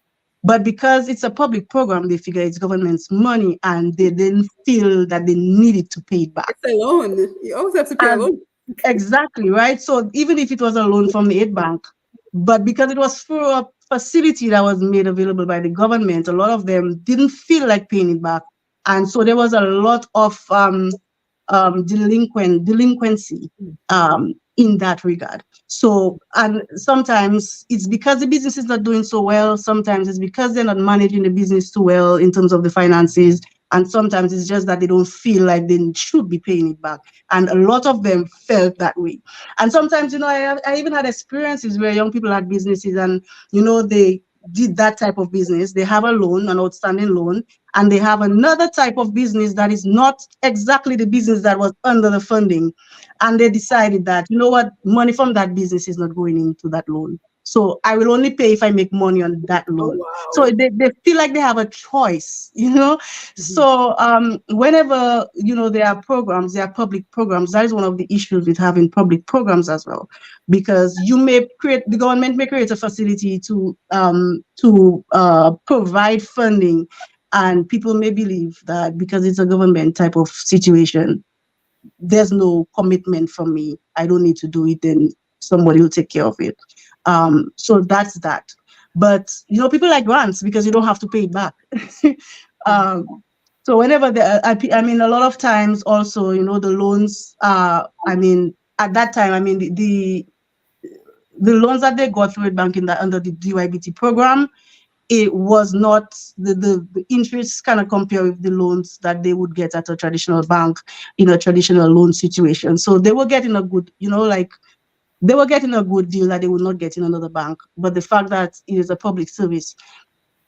But because it's a public program, they figure it's government's money, and they didn't feel that they needed to pay it back. It's a loan. You always have to pay a loan. Exactly, right? So even if it was a loan from the aid bank, but because it was through a facility that was made available by the government, a lot of them didn't feel like paying it back. And so there was a lot of delinquency in that regard. So, and sometimes it's because the business is not doing so well. Sometimes it's because they're not managing the business too well in terms of the finances. And sometimes it's just that they don't feel like they should be paying it back. And a lot of them felt that way. And sometimes, I even had experiences where young people had businesses and, they did that type of business. They have a loan, an outstanding loan, and they have another type of business that is not exactly the business that was under the funding. And they decided that, money from that business is not going into that loan. So I will only pay if I make money on that loan. Oh, wow. So they feel like they have a choice, So whenever, there are programs, there are public programs, that is one of the issues with having public programs as well, because the government may create a facility to provide funding, and people may believe that because it's a government type of situation, there's no commitment from me. I don't need to do it, then somebody will take care of it. So that's that. But people like grants because you don't have to pay it back. So whenever a lot of times also, the loans at that time, the loans that they got through banking under the DYBT program, it was not the interest kind of compare with the loans that they would get at a traditional bank in a traditional loan situation. So they were getting a good, they were getting a good deal that they would not get in another bank. But the fact that it is a public service,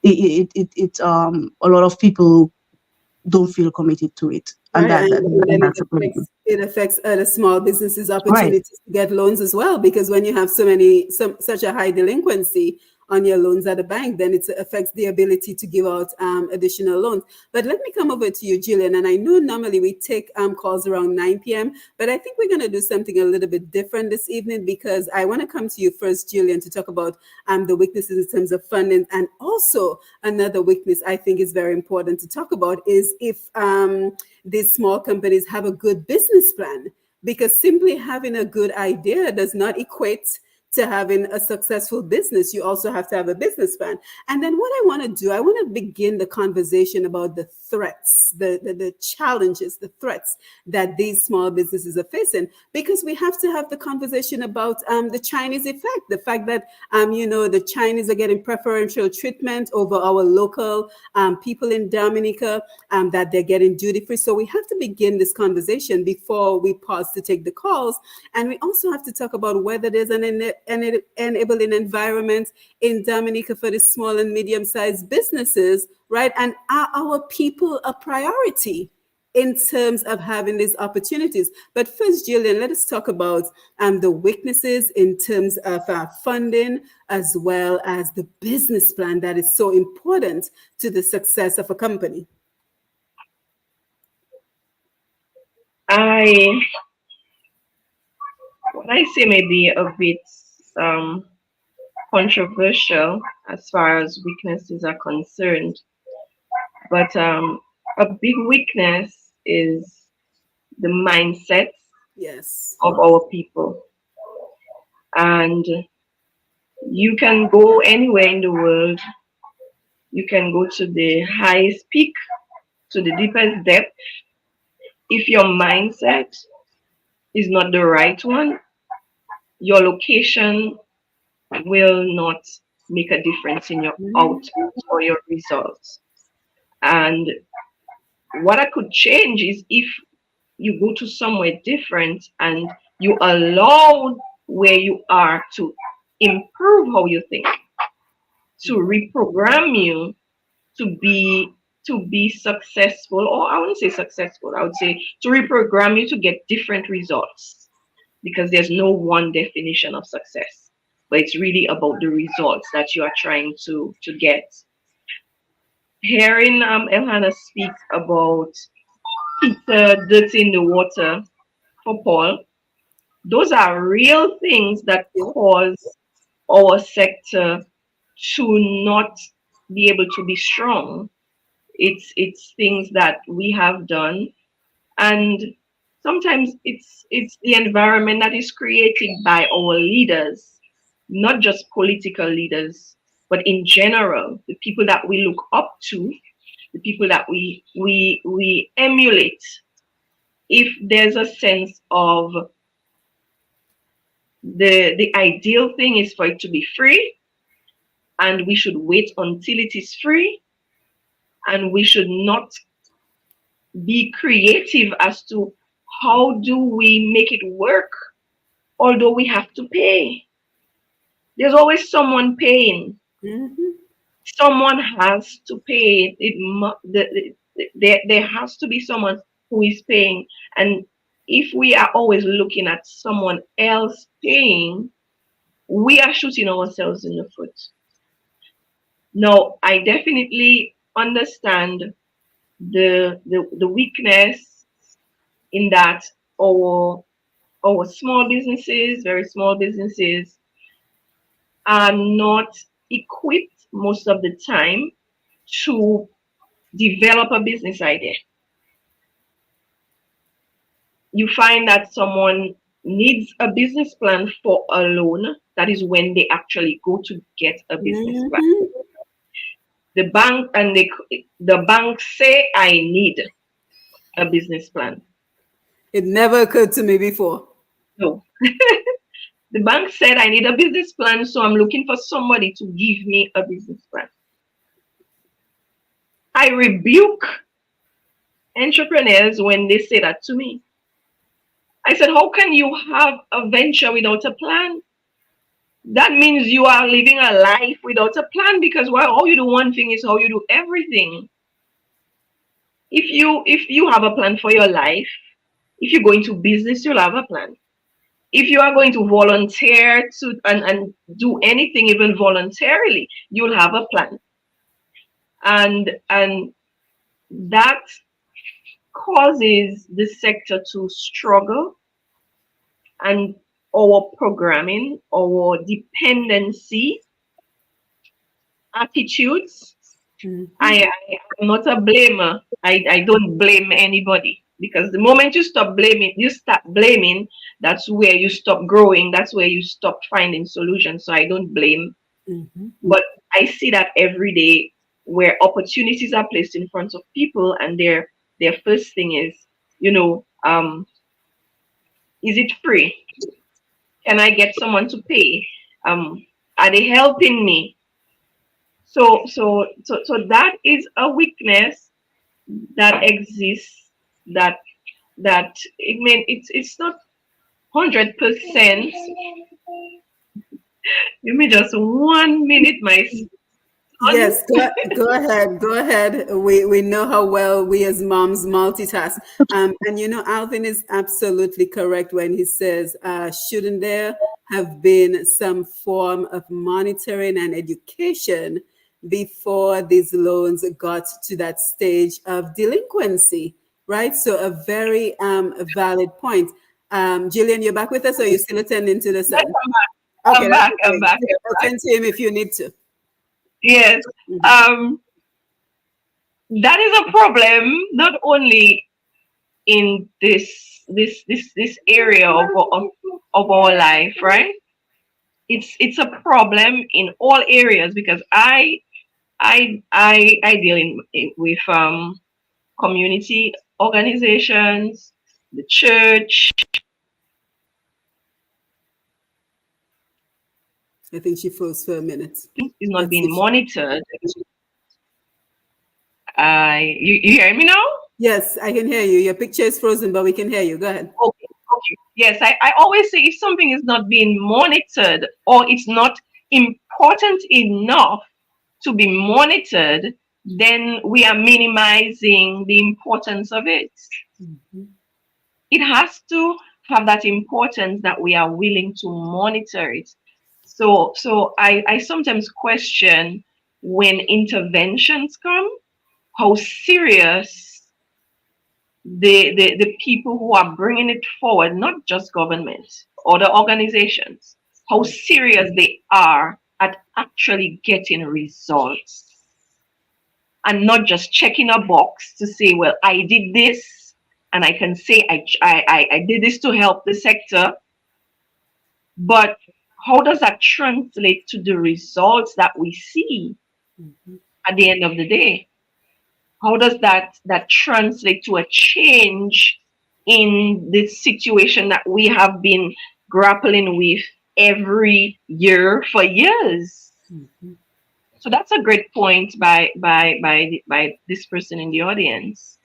a lot of people don't feel committed to it. And right, that's it affects other small businesses' opportunities to get loans as well, because when you have such a high delinquency on your loans at the bank, then it affects the ability to give out additional loans. But let me come over to you, Jillian. And I know normally we take calls around 9 p.m., but I think we're going to do something a little bit different this evening, because I want to come to you first, Jillian, to talk about the weaknesses in terms of funding. And also another weakness I think is very important to talk about is if these small companies have a good business plan. because simply having a good idea does not equate to having a successful business. You also have to have a business plan. And then what I want to do, I want to begin the conversation about the threats, the challenges, the threats that these small businesses are facing, because we have to have the conversation about the Chinese effect, the fact that, the Chinese are getting preferential treatment over our local people in Dominica, that they're getting duty free. So we have to begin this conversation before we pause to take the calls. And we also have to talk about whether there's an enabling environment in Dominica for the small and medium-sized businesses, right? And are our people a priority in terms of having these opportunities? But first, Jillian, let us talk about the weaknesses in terms of funding, as well as the business plan that is so important to the success of a company. What I say may be a bit controversial as far as weaknesses are concerned, but a big weakness is the mindset of our people. And you can go anywhere in the world, you can go to the highest peak, to the deepest depth. If your mindset is not the right one, your location will not make a difference in your output or your results. And what I could change is if you go to somewhere different and you allow where you are to improve how you think, to reprogram you to be successful, or I wouldn't say successful, I would say to reprogram you to get different results, because there's no one definition of success, but it's really about the results that you are trying to get. Hearing Elhannah speak about Peter dirtying the water for Paul, those are real things that cause our sector to not be able to be strong. It's things that we have done, and sometimes it's the environment that is created by our leaders, not just political leaders, but in general, the people that we look up to, the people that we emulate. If there's a sense of the ideal thing is for it to be free, and we should wait until it is free, and we should not be creative as to how do we make it work, although we have to pay. There's always someone paying. Someone has to pay. There has to be someone who is paying. And if we are always looking at someone else paying, we are shooting ourselves in the foot. Now, I definitely understand the weakness in that our small businesses, very small businesses, are not equipped most of the time to develop a business idea. You find that someone needs a business plan for a loan. That is when they actually go to get a business plan. The bank and the bank say, I need a business plan. It never occurred to me before. No. The bank said, I need a business plan, so I'm looking for somebody to give me a business plan. I rebuke entrepreneurs when they say that to me. I said, how can you have a venture without a plan? That means you are living a life without a plan, because how you do one thing is how you do everything. If you have a plan for your life, if you go into business, you'll have a plan. If you are going to volunteer to and do anything, even voluntarily, you'll have a plan. And that causes the sector to struggle, and our programming, our dependency attitudes. I'm not a blamer. I don't blame anybody. Because the moment you stop blaming, you start blaming, that's where you stop growing. That's where you stop finding solutions. So I don't blame, but I see that every day where opportunities are placed in front of people, and their first thing is, is it free? Can I get someone to pay? Are they helping me? So that is a weakness that exists. That it's not 100%. Give me just 1 minute, my son. Yes, go ahead. Go ahead. We know how well we as moms multitask. And Alvin is absolutely correct when he says, shouldn't there have been some form of monitoring and education before these loans got to that stage of delinquency, right? So a very valid point. Jillian, you're back with us, or are you still attending to the son? I'm back. I'm back. Attend to him if you need to. Yes. That is a problem, not only in this area of our life, right? It's a problem in all areas, because I deal with community organizations, the church. I think she froze for a minute. Is not being monitored. You hear me now? Yes, I can hear you. Your picture is frozen, but we can hear you. Go ahead. Okay. Yes, I always say, if something is not being monitored, or it's not important enough to be monitored, then we are minimizing the importance of it. It has to have that importance that we are willing to monitor it. So I sometimes question, when interventions come, how serious the people who are bringing it forward, not just government, other organizations, how serious they are at actually getting results, and not just checking a box to say, well, I did this, and I can say I did this to help the sector. But how does that translate to the results that we see at the end of the day? How does that translate to a change in the situation that we have been grappling with every year for years? So that's a great point by this person in the audience.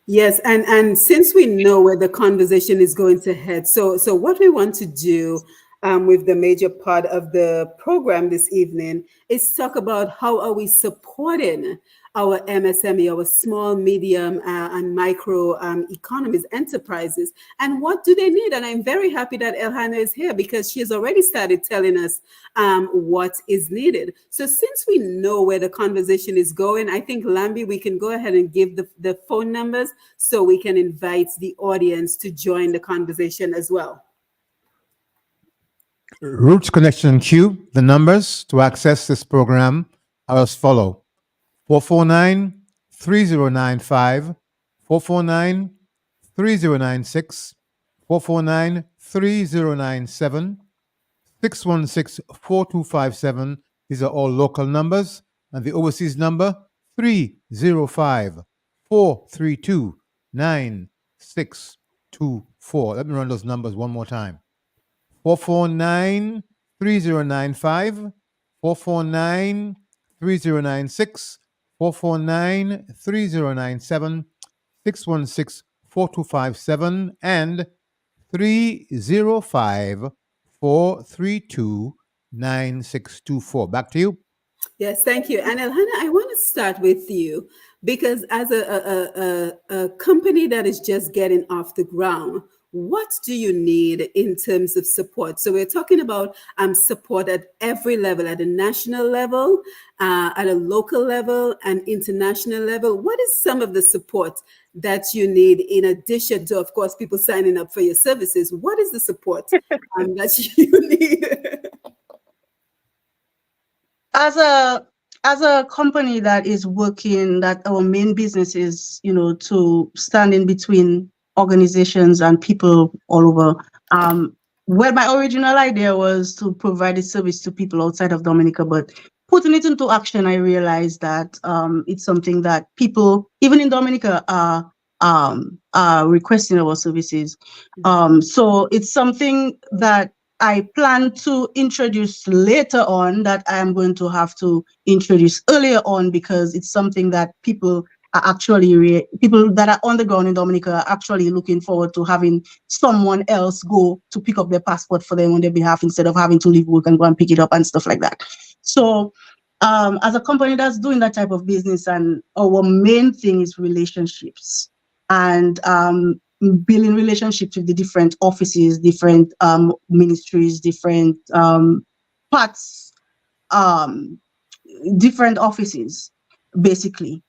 Yes, and since we know where the conversation is going to head, so what we want to do with the major part of the program this evening is talk about how are we supporting our MSME, our small, medium, and micro economies, enterprises, and what do they need? And I'm very happy that Elhannah is here, because she has already started telling us what is needed. So since we know where the conversation is going, I think, Lambi, we can go ahead and give the phone numbers so we can invite the audience to join the conversation as well. Roots Connection Q, the numbers to access this program are as follow: 449-3095, 449-3096, 449-3097, 616-4257. These are all local numbers. And the overseas number, 305-432-9624. Let me run those numbers one more time. 449-3095, 449-3096, 449-3097, 616-4257, and 305-432-9624. Back to you. Yes, thank you. And Elhannah, I want to start with you, because as a company that is just getting off the ground, what do you need in terms of support? So we're talking about support at every level, at a national level, at a local level, and international level. What is some of the support that you need, in addition to, of course, people signing up for your services? What is the support that you need? As as a company that is working, that our main business is, to stand in between organizations and people all over. Well, my original idea was to provide a service to people outside of Dominica, but putting it into action, I realized that it's something that people, even in Dominica, are requesting our services. So it's something that I plan to introduce later on, that I am going to have to introduce earlier on, because it's something that people are actually, people that are on the ground in Dominica are actually looking forward to having someone else go to pick up their passport for them on their behalf, instead of having to leave work and go and pick it up and stuff like that. So as a company that's doing that type of business, and our main thing is relationships, and building relationships with the different offices, different ministries, different parts, different offices, basically.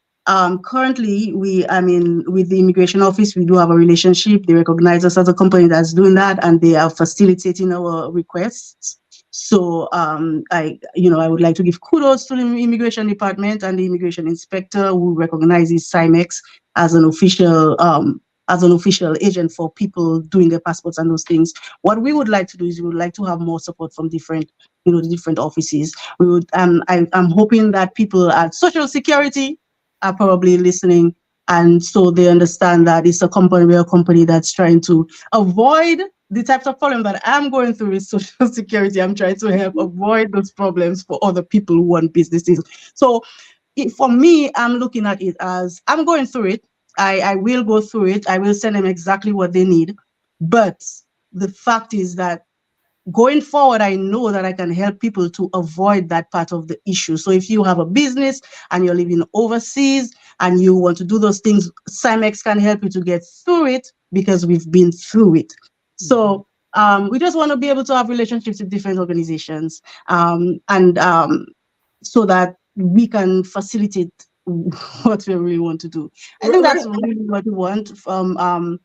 Currently, with the immigration office, we do have a relationship. They recognize us as a company that's doing that, and they are facilitating our requests. So I would like to give kudos to the immigration department and the immigration inspector, who recognizes Simexx as an official agent for people doing their passports and those things. What we would like to do is, we would like to have more support from different, the different offices. We would, I'm hoping that people at Social Security are probably listening, and so they understand that it's a company, we're a company that's trying to avoid the types of problems that I'm going through with Social Security. I'm trying to help avoid those problems for other people who want businesses. So for me, I'm looking at it as, I'm going through it. I will go through it. I will send them exactly what they need. But the fact is that going forward, I know that I can help people to avoid that part of the issue. So if you have a business and you're living overseas and you want to do those things, Simexx can help you to get through it, because we've been through it. So we just want to be able to have relationships with different organizations, so that we can facilitate what we really want to do. I think that's really what we want from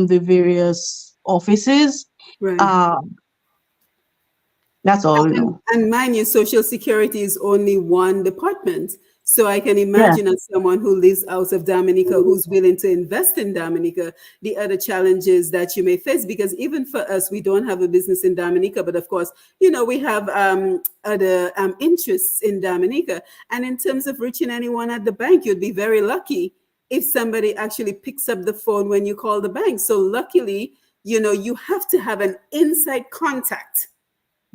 the various offices. Right. That's all we know. And mind you, Social Security is only one department. So I can imagine, as someone who lives out of Dominica, who's willing to invest in Dominica, the other challenges that you may face, because even for us, we don't have a business in Dominica, but of course, we have other interests in Dominica. And in terms of reaching anyone at the bank, you'd be very lucky if somebody actually picks up the phone when you call the bank. So luckily, you have to have an inside contact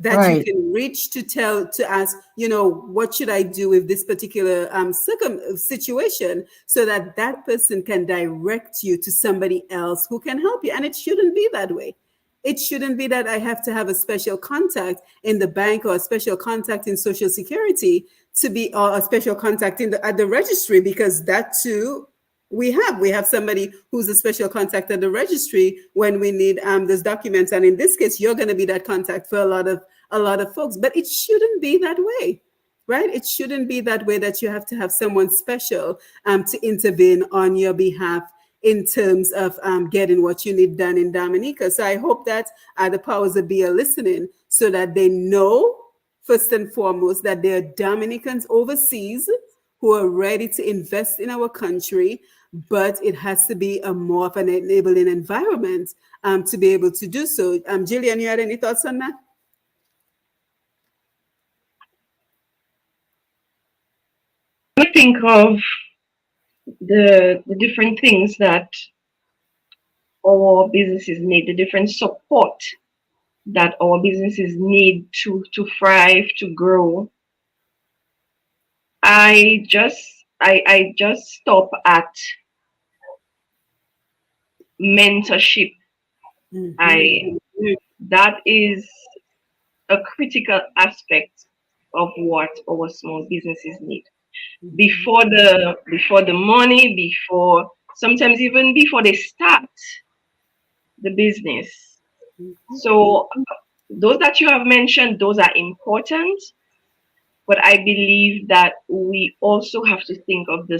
that you can reach to ask, what should I do with this particular situation, so that that person can direct you to somebody else who can help you. And it shouldn't be that way. It shouldn't be that I have to have a special contact in the bank, or a special contact in Social Security or a special contact at the registry, because that too, we have somebody who's a special contact at the registry when we need those documents. And in this case, you're going to be that contact for a lot of folks. But it shouldn't be that way, right? It shouldn't be that way, that you have to have someone special to intervene on your behalf in terms of getting what you need done in Dominica. So I hope that the powers that be are listening, so that they know, first and foremost, that there are Dominicans overseas who are ready to invest in our country, but it has to be a more of an enabling environment to be able to do so. Jillian, you had any thoughts on that? I think of the different things that our businesses need, the different support that our businesses need to thrive, to grow. I just stop at mentorship. That is a critical aspect of what our small businesses need. Before the money, sometimes even before they start the business. So those that you have mentioned, those are important. But I believe that we also have to think of the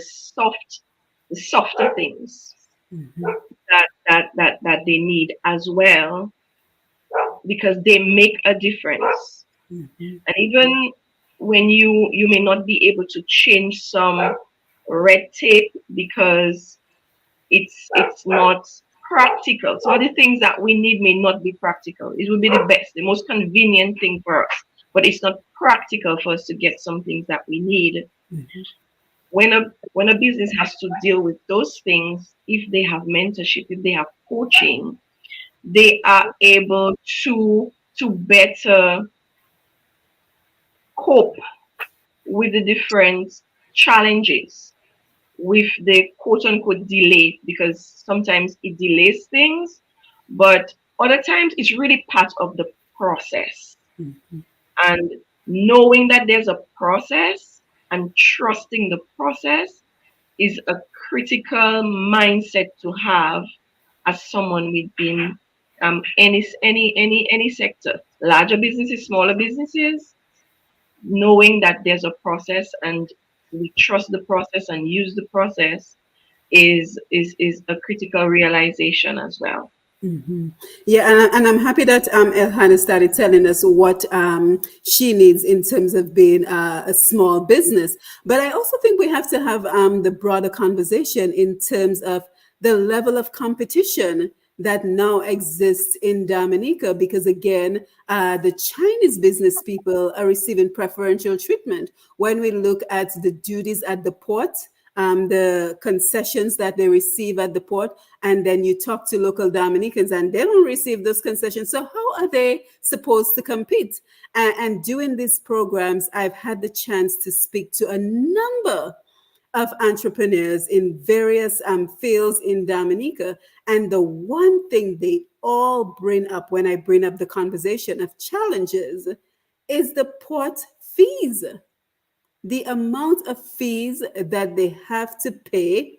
softer things that they need as well, because they make a difference. And even when you may not be able to change some red tape because it's not practical. So the things that we need may not be practical. It would be the best, the most convenient thing for us, but it's not practical for us to get some things that we need. Mhm. When a business has to deal with those things, if they have mentorship, if they have coaching, they are able to better cope with the different challenges, with the quote unquote delay, because sometimes it delays things, but other times it's really part of the process. Mhm. And knowing that there's a process and trusting the process is a critical mindset to have as someone within any sector, larger businesses, smaller businesses, knowing that there's a process and we trust the process and use the process is a critical realization as well. Mhm. Yeah, and I'm happy that Elhannah started telling us what she needs in terms of being a small business. But I also think we have to have the broader conversation in terms of the level of competition that now exists in Dominica, because again, the Chinese business people are receiving preferential treatment. When we look at the duties at the port, the concessions that they receive at the port, and then you talk to local Dominicans and they don't receive those concessions. So how are they supposed to compete? And doing these programs, I've had the chance to speak to a number of entrepreneurs in various fields in Dominica. And the one thing they all bring up when I bring up the conversation of challenges is the port fees, the amount of fees that they have to pay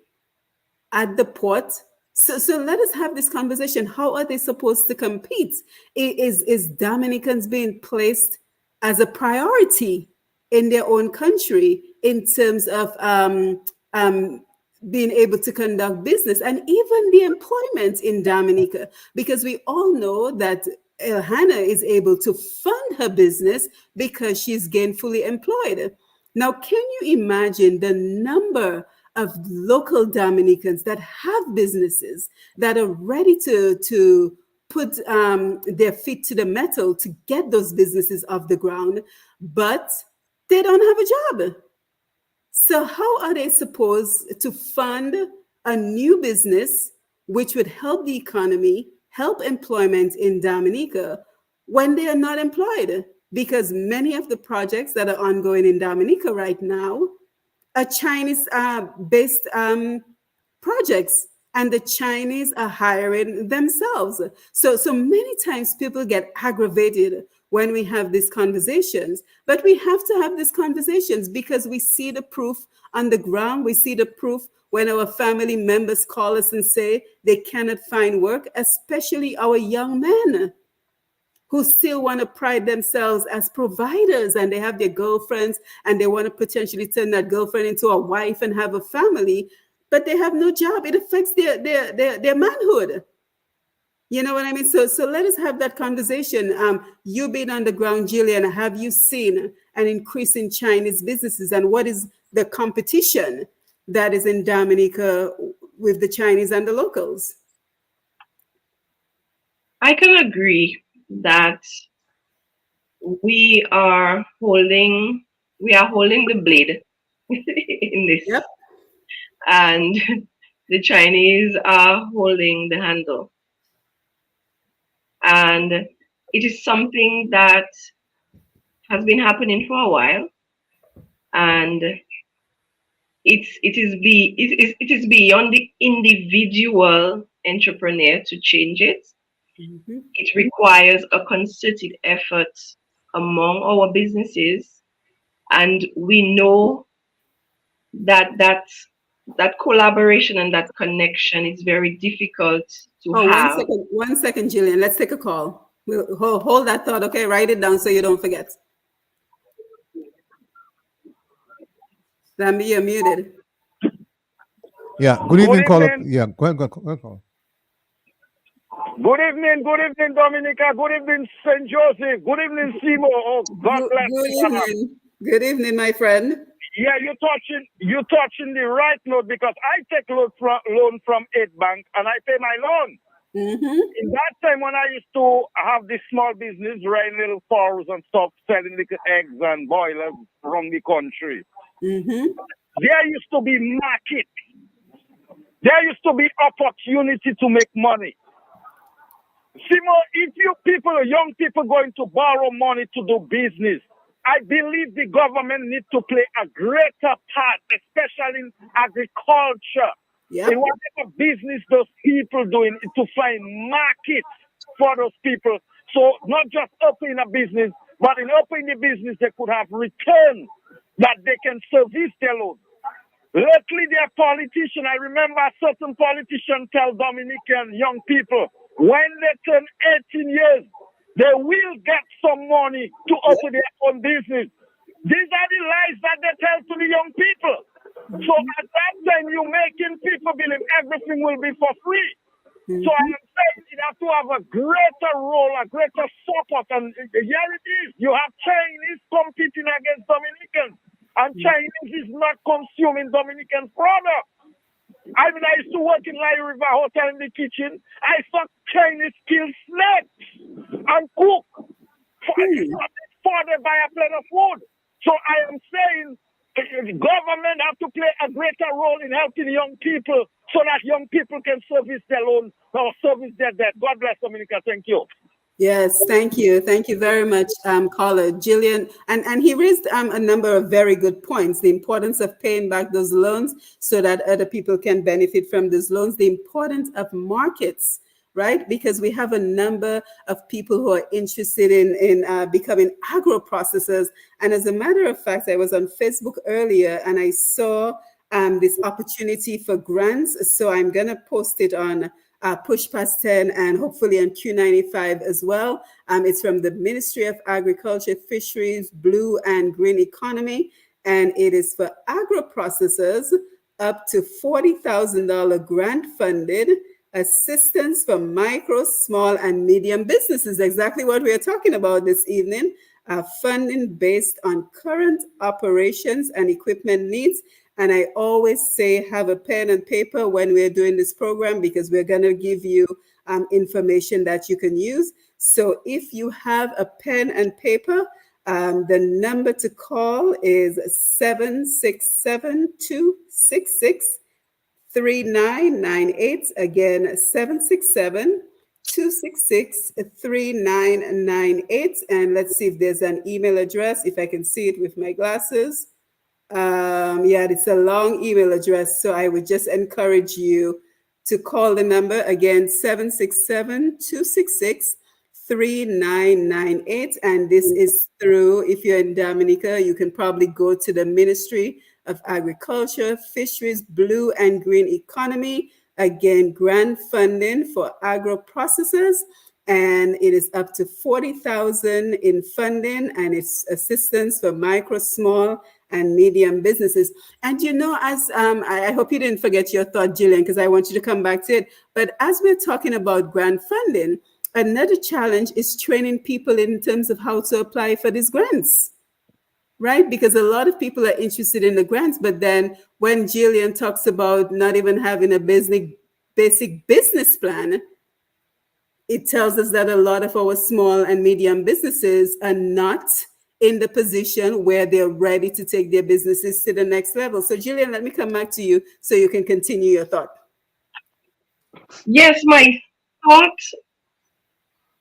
at the port. So let us have this conversation. How are they supposed to compete? Is Dominicans being placed as a priority in their own country in terms of being able to conduct business and even the employment in Dominica? Because we all know that Elhannah is able to fund her business because she's gainfully employed. Now, can you imagine the number of local Dominicans that have businesses that are ready to put their feet to the metal to get those businesses off the ground, but they don't have a job? So how are they supposed to fund a new business which would help the economy, help employment in Dominica when they are not employed? Because many of the projects that are ongoing in Dominica right now are Chinese based projects, and the Chinese are hiring themselves. So many times people get aggravated when we have these conversations, but we have to have these conversations because we see the proof on the ground. We see the proof when our family members call us and say they cannot find work, especially our young men who still want to pride themselves as providers, and they have their girlfriends and they want to potentially turn that girlfriend into a wife and have a family, but they have no job. It affects their manhood. You know what I mean? So let us have that conversation. You being on the ground, Jillian, have you seen an increase in Chinese businesses, and what is the competition that is in Dominica with the Chinese and the locals? I can agree that we are holding the blade in this, Yep. and the Chinese are holding the handle. And it is something that has been happening for a while, and it is beyond the individual entrepreneur to change it. Mhm. It requires a concerted effort among our businesses, and we know that collaboration and that connection is very difficult to Oh, have. 1 second, Jillian. Let's take a call. We'll hold that thought, okay? Write it down so you don't forget. Zambi, you're muted. Yeah. Good Good evening, caller. evening. Yeah. Go ahead, caller. Good evening, Dominica. Good evening, St. Joseph. Good evening, Seymour. Oh, God bless Good you. evening. Good evening, my friend. Yeah, you're touching the right note because I take loan from 8 Bank and I pay my loan. Mm-hmm. In that time when I used to have this small business, running little fowls and stuff, selling little eggs and boilers around the country. Mm-hmm. There used to be market. There used to be opportunity to make money. Simo, if you people, young people going to borrow money to do business, I believe the government needs to play a greater part, especially in agriculture. Yep. In whatever business those people doing, to find markets for those people. So not just opening a business, but in opening the business, they could have return that they can service their loan. Lately, their politician, I remember a certain politician tell Dominican young people, when they turn 18 years, they will get some money to open their own business. These are the lies that they tell to the young people. So at that time, you're making people believe everything will be for free. Mm-hmm. So I am saying you have to have a greater role, a greater support. And here it is. You have Chinese competing against Dominicans. And Chinese is not consuming Dominican products. I mean, I used to work in Larry River Hotel in the kitchen. I saw Chinese kill snakes and cook for they buy a plate of food. So I am saying the government have to play a greater role in helping young people so that young people can service their loan or service their debt. God bless Dominica. Thank you. Yes, thank you. Thank you very much, caller Jillian. And he raised a number of very good points. The importance of paying back those loans so that other people can benefit from those loans. The importance of markets, right? Because we have a number of people who are interested in becoming agro-processors. And as a matter of fact, I was on Facebook earlier and I saw this opportunity for grants. So I'm going to post it on Push Past 10 and hopefully on Q95 as well. It's from the Ministry of Agriculture, Fisheries, Blue and Green Economy. And it is for agro-processors up to $40,000 grant funded assistance for micro, small and medium businesses. Exactly what we are talking about this evening. Funding based on current operations and equipment needs. And I always say, have a pen and paper when we're doing this program, because we're going to give you information that you can use. So if you have a pen and paper, the number to call is 767-266-3998. Again, 767-266-3998. And let's see if there's an email address, if I can see it with my glasses. Yeah, it's a long email address. So I would just encourage you to call the number again, 767-266-3998. And this is through, if you're in Dominica, you can probably go to the Ministry of Agriculture, Fisheries, Blue and Green Economy. Again, grant funding for agro-processors. And it is up to $40,000 in funding, and it's assistance for micro, small, and medium businesses. And you know, as I hope you didn't forget your thought, Jillian, because I want you to come back to it. But as we're talking about grant funding, another challenge is training people in terms of how to apply for these grants, right? Because a lot of people are interested in the grants, but then when Jillian talks about not even having a basic business plan, it tells us that a lot of our small and medium businesses are not in the position where they're ready to take their businesses to the next level. So Jillian, let me come back to you so you can continue your thought. Yes, my thought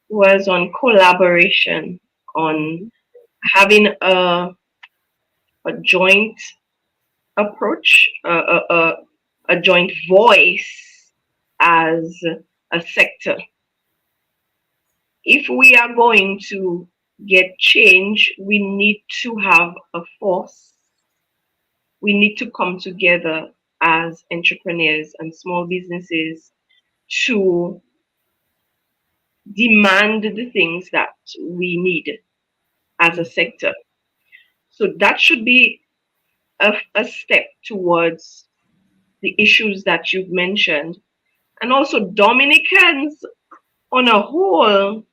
was on collaboration, on having a joint approach, a joint voice as a sector. If we are going to get change, we need to have a force. We need to come together as entrepreneurs and small businesses to demand the things that we need as a sector. So that should be a step towards the issues that you've mentioned. And also Dominicans on a whole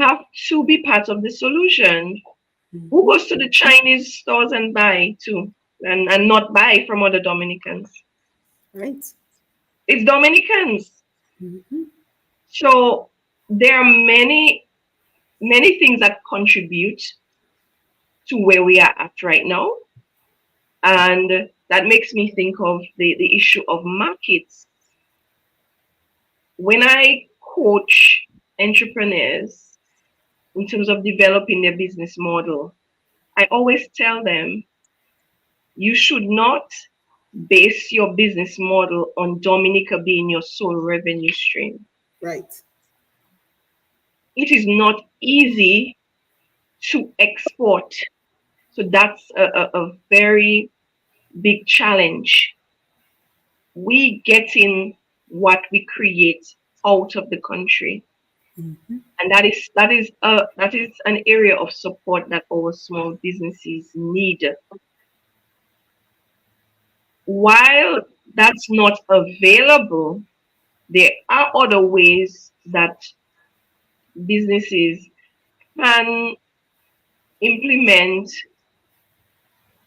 have to be part of the solution. Who goes to the Chinese stores and buy too, and not buy from other Dominicans? Right. It's Dominicans. Mhm. So there are many things that contribute to where we are at right now. And that makes me think of the issue of markets. When I coach entrepreneurs in terms of developing their business model, I always tell them you should not base your business model on Dominica being your sole revenue stream. Right. It is not easy to export. So that's a very big challenge. We get in what we create out of the country. Mhm. And that is an area of support that our small businesses need. While that's not available, there are other ways that businesses can implement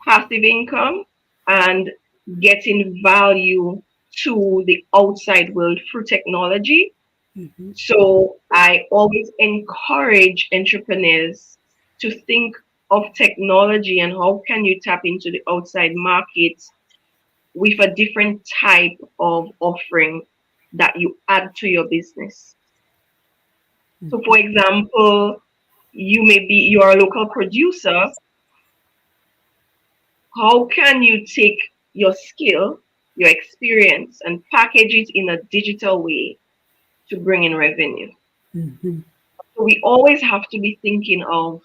passive income and getting value to the outside world through technology. Mhm. So I always encourage entrepreneurs to think of technology and how can you tap into the outside market with a different type of offering that you add to your business. So for example, you are a local producer. How can you take your skill, your experience, and package it in a digital way to bring in revenue? Mhm. So we always have to be thinking of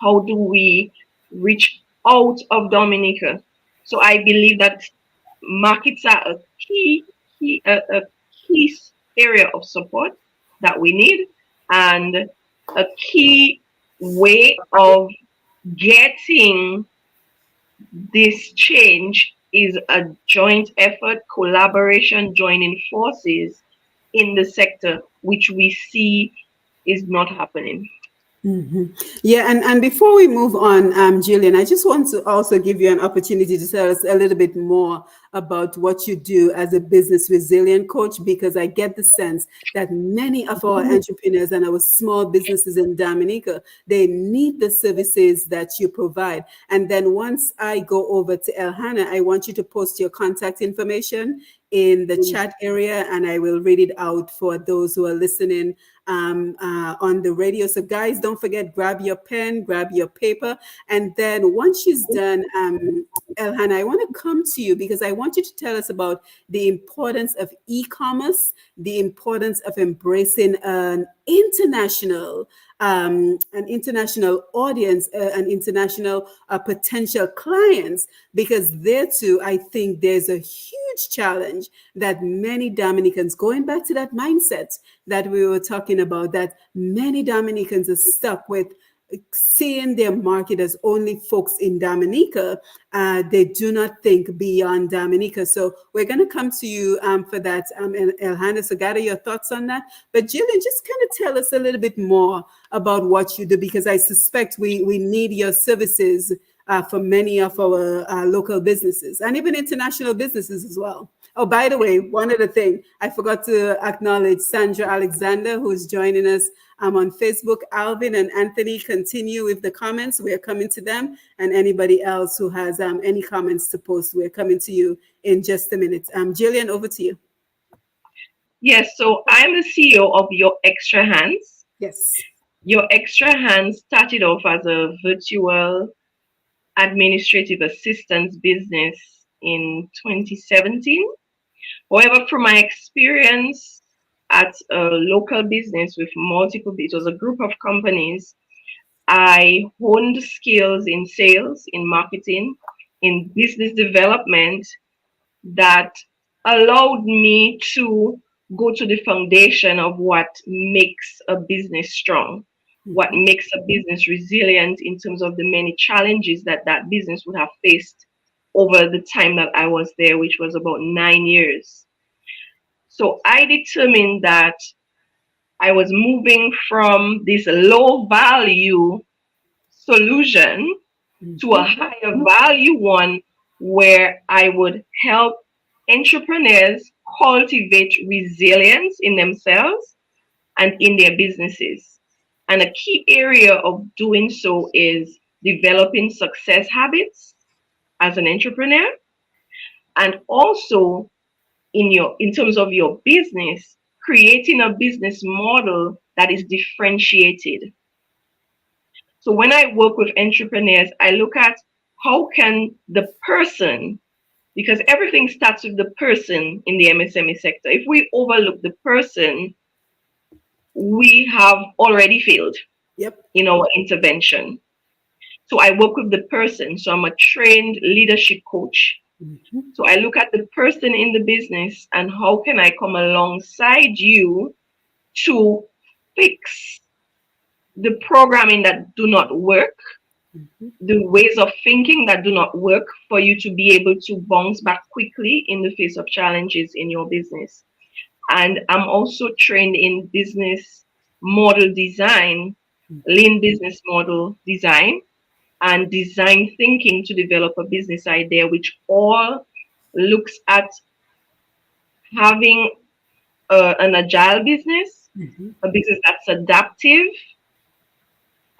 how do we reach out of Dominica. So I believe that markets are a key area of support that we need, and a key way of getting this change is a joint effort, collaboration, joining forces in the sector, which we see is not happening. Mhm. Yeah, and before we move on, Jillian, I just want to also give you an opportunity to tell us a little bit more about what you do as a business resilient coach, because I get the sense that many of our entrepreneurs and our small businesses in Dominica, they need the services that you provide. And then once I go over to Elhannah, I want you to post your contact information in the chat area, and I will read it out for those who are listening on the radio. So guys, don't forget, grab your pen, grab your paper. And then once she's done, Elhannah, I want to come to you because I want you to tell us about the importance of e-commerce, the importance of embracing an international audience, an international potential clients, because there too, I think there's a huge challenge that many Dominicans, going back to that mindset that we were talking about, that many Dominicans are stuck with seeing their market as only folks in Dominica. They do not think beyond Dominica. So we're going to come to you for that, Elhannah. So gather your thoughts on that. But Jillian, just kind of tell us a little bit more about what you do, because I suspect we need your services for many of our local businesses and even international businesses as well. Oh, by the way, one other thing, I forgot to acknowledge Sandra Alexander, who's joining us on Facebook. Alvin and Anthony, continue with the comments. We're coming to them. And anybody else who has any comments to post, we're coming to you in just a minute. Jillian, over to you. Yes, so I'm the CEO of Your Extra Hands. Yes. Your Extra Hands started off as a virtual administrative assistance business in 2017. However, from my experience at a local business with it was a group of companies, I honed skills in sales, in marketing, in business development that allowed me to go to the foundation of what makes a business strong, what makes a business resilient in terms of the many challenges that that business would have faced over the time that I was there, which was about 9 years. So I determined that I was moving from this low value solution to a higher value one where I would help entrepreneurs cultivate resilience in themselves and in their businesses. And a key area of doing so is developing success habits as an entrepreneur, and also in terms of your business, creating a business model that is differentiated. So when I work with entrepreneurs, I look at how can the person, because everything starts with the person in the MSME sector. If we overlook the person, we have already failed Yep. in our intervention. So I work with the person. So I'm a trained leadership coach. So I look at the person in the business and how can I come alongside you to fix the programming that do not work, the ways of thinking that do not work for you to be able to bounce back quickly in the face of challenges in your business. And I'm also trained in business model design, lean business model design, and design thinking to develop a business idea, which all looks at having an agile business, a business that's adaptive,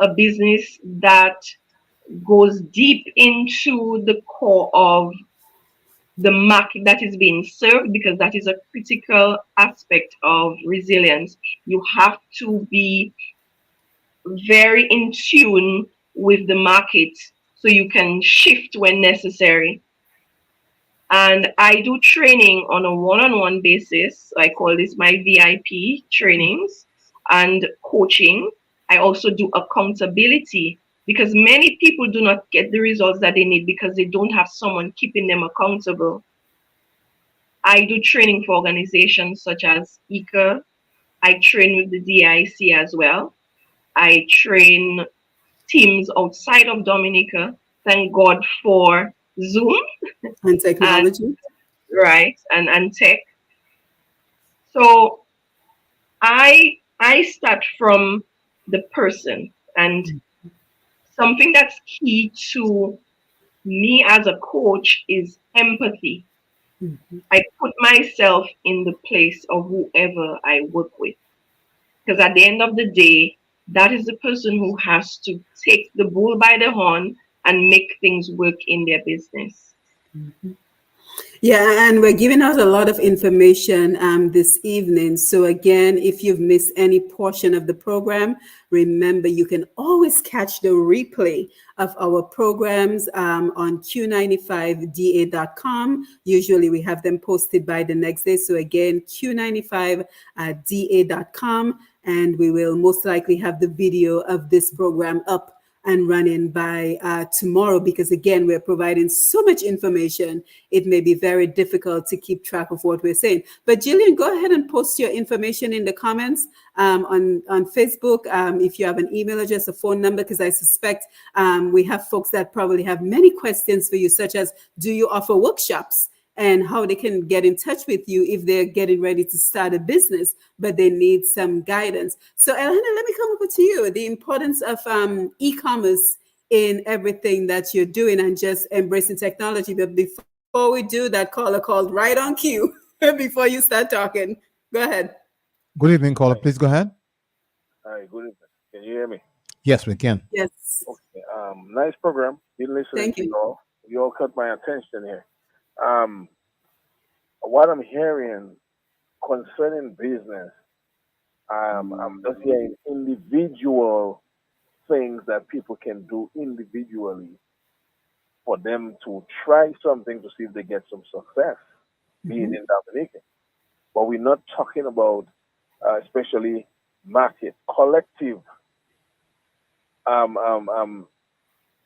a business that goes deep into the core of the market that is being served, because that is a critical aspect of resilience. You have to be very in tune with the market so you can shift when necessary. And I do training on a one-on-one basis. I call this my VIP trainings and coaching. I also do accountability because many people do not get the results that they need because they don't have someone keeping them accountable. I do training for organizations such as ICA. I train with the DIC as well. I train teams outside of Dominica. Thank God for Zoom. And technology. And tech. So I start from the person, and something that's key to me as a coach is empathy. I put myself in the place of whoever I work with, because at the end of the day, that is the person who has to take the bull by the horn and make things work in their business. Yeah, and we're giving out a lot of information this evening. So again, if you've missed any portion of the program, remember you can always catch the replay of our programs on q95da.com. Usually we have them posted by the next day. So again, q95da.com, and we will most likely have the video of this program up and running by tomorrow, because again, we're providing so much information, it may be very difficult to keep track of what we're saying. But Jillian, go ahead and post your information in the comments on Facebook, if you have an email address, a phone number, because I suspect we have folks that probably have many questions for you, such as, do you offer workshops? And how they can get in touch with you if they're getting ready to start a business, but they need some guidance. So Elhannah, let me come over to you. The importance of e-commerce in everything that you're doing and just embracing technology. But before we do that, caller called right on cue before you start talking. Go ahead. Good evening, caller. Please go ahead. Hi, good evening. Can you hear me? Yes, we can. Yes. Okay. Nice program. Been listening Thank to you. you all. You all caught my attention here. What I'm hearing concerning business, I'm just hearing individual things that people can do individually for them to try something to see if they get some success, be it in Dominican. But we're not talking about especially market, collective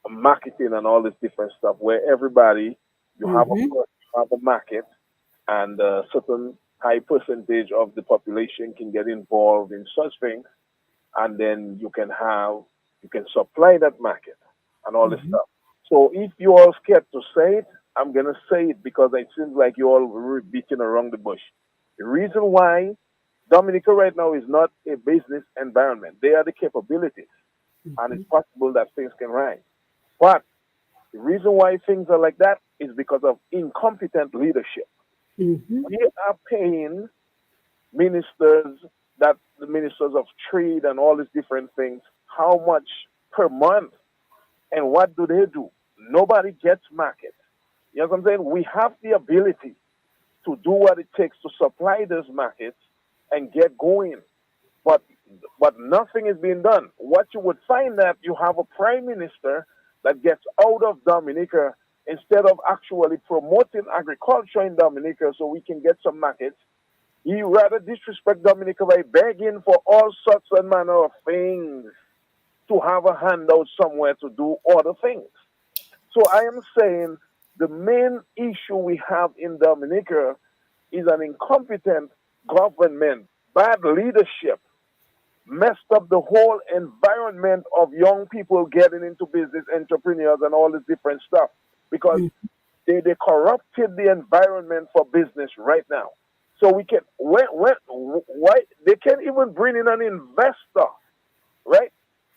marketing and all this different stuff where everybody, you have a market, and a certain high percentage of the population can get involved in such things, and then you can supply that market and all this stuff. So if you all scared to say it, I'm gonna say it because it seems like you all were beating around the bush. The reason why Dominica right now is not a business environment, they are the capabilities. and it's possible that things can rise. But the reason why things are like that is because of incompetent leadership. Mhm. We are paying ministers, that the ministers of trade and all these different things, how much per month? And what do? Nobody gets market. You know what I'm saying? We have the ability to do what it takes to supply those markets and get going. But nothing is being done. What you would find that you have a prime minister that gets out of Dominica instead of actually promoting agriculture in Dominica so we can get some markets. He rather disrespect Dominica by begging for all sorts and manner of things to have a handout somewhere to do other things. So I am saying the main issue we have in Dominica is an incompetent government, bad leadership, messed up the whole environment of young people getting into business, entrepreneurs, and all this different stuff because they corrupted the environment for business right now. So we can why they can't even bring in an investor, right,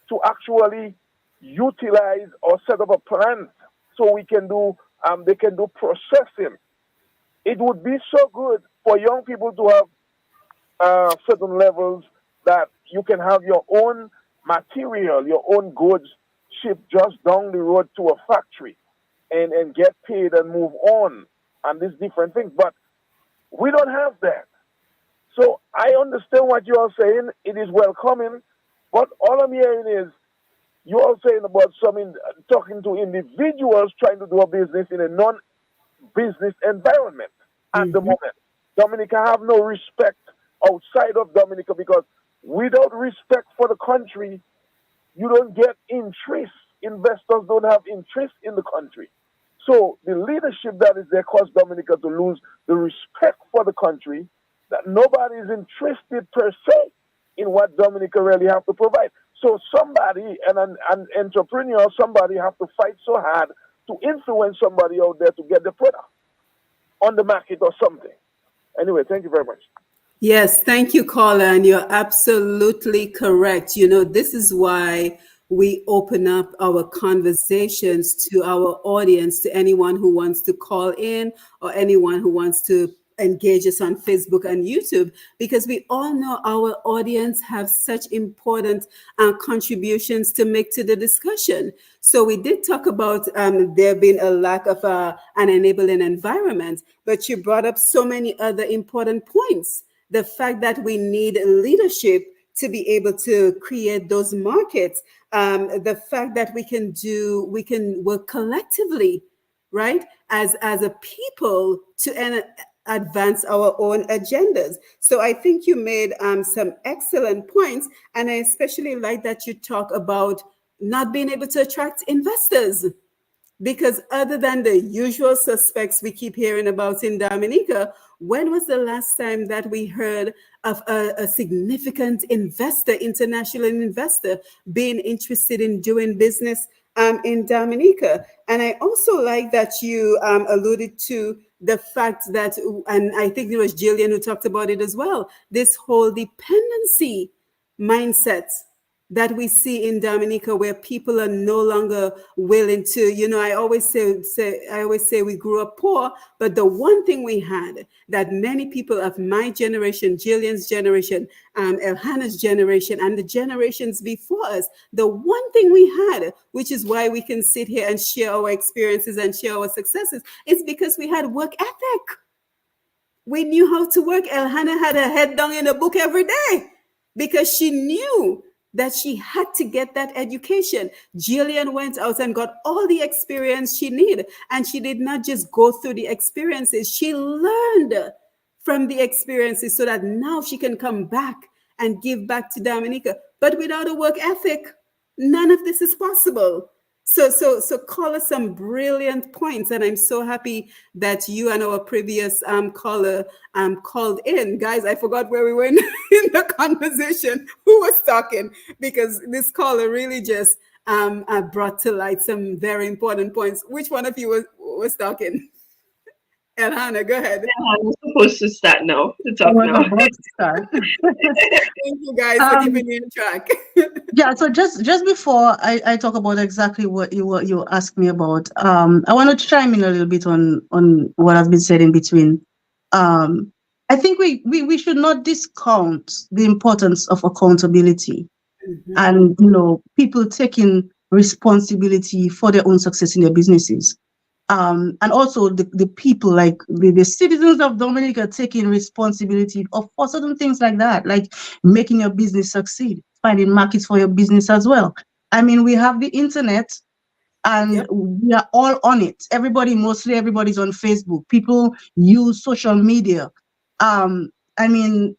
to actually utilize or set up a plant so we can do they can do processing. It would be so good for young people to have certain levels that you can have your own material, your own goods shipped just down the road to a factory and get paid and move on and these different things. But we don't have that. So I understand what you are saying. It is welcoming. But all I'm hearing is you are saying about talking to individuals trying to do a business in a non-business environment at the moment. Dominica have no respect outside of Dominica because without respect for the country, you don't get interest. Investors don't have interest in the country. So the leadership that is there caused Dominica to lose the respect for the country, that nobody is interested per se in what Dominica really have to provide. So somebody, an entrepreneur, somebody have to fight so hard to influence somebody out there to get the product on the market or something. Anyway, thank you very much. Yes, thank you, caller, and you're absolutely correct. You know, this is why we open up our conversations to our audience, to anyone who wants to call in or anyone who wants to engage us on Facebook and YouTube, because we all know our audience have such important contributions to make to the discussion. So we did talk about there being a lack of an enabling environment, but you brought up so many other important points. The fact that we need leadership to be able to create those markets, the fact that we can work collectively, right, as a people to advance our own agendas. So I think you made some excellent points, and I especially like that you talk about not being able to attract investors. Because other than the usual suspects we keep hearing about in Dominica, when was the last time that we heard of a significant investor, international investor, being interested in doing business in Dominica? And I also like that you alluded to the fact that, and I think it was Jillian who talked about it as well, this whole dependency mindset that we see in Dominica, where people are no longer willing to, you know, I always say we grew up poor, but the one thing we had that many people of my generation, Jillian's generation, Elhannah's generation, and the generations before us, the one thing we had, which is why we can sit here and share our experiences and share our successes, is because we had work ethic. We knew how to work. Elhannah had her head down in a book every day because she knew that she had to get that education. Jillian went out and got all the experience she needed. And she did not just go through the experiences. She learned from the experiences so that now she can come back and give back to Dominica. But without a work ethic, none of this is possible. So call us some brilliant points, and I'm so happy that you and our previous caller called in. Guys, I forgot where we were in the conversation. Who was talking? Because this caller really just brought to light some very important points. Which one of you was talking? Elhannah, go ahead. I'm supposed to start now, to I talk was now. about to start. Thank you guys for keeping me on track. Yeah, so just before I talk about exactly what you asked me about, I want to chime in a little bit on what has been said in between. I think we should not discount the importance of accountability and people taking responsibility for their own success in their businesses. And also the people, like the citizens of Dominica, taking responsibility for certain things like that, like making your business succeed, finding markets for your business as well. I mean, we have the internet and Yep. we are all on it. Mostly everybody's on Facebook. People use social media. I mean,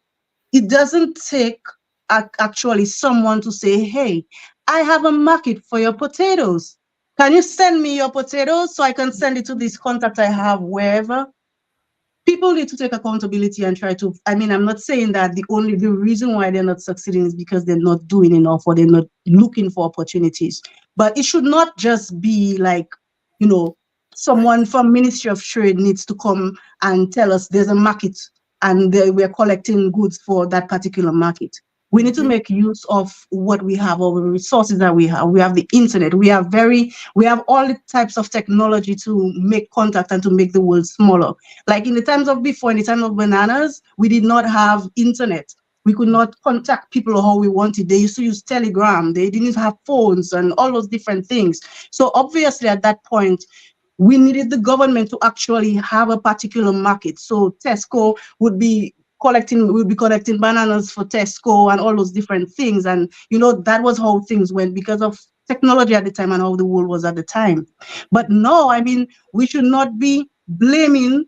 it doesn't take actually someone to say, hey, I have a market for your potatoes. Can you send me your potatoes so I can send it to this contact I have wherever? People need to take accountability and try to, I mean, I'm not saying that the reason why they're not succeeding is because they're not doing enough or they're not looking for opportunities. But it should not just be like, someone from Ministry of Trade needs to come and tell us there's a market and we're collecting goods for that particular market. We need to make use of what we have, or the resources that we have. We have the internet. We have all the types of technology to make contact and to make the world smaller. Like in the times of before, in the time of bananas, we did not have internet. We could not contact people how we wanted. They used to use Telegram. They didn't have phones and all those different things. So obviously at that point, we needed the government to actually have a particular market. So Tesco would be collecting bananas for Tesco and all those different things. And, that was how things went because of technology at the time and how the world was at the time. But no, I mean, we should not be blaming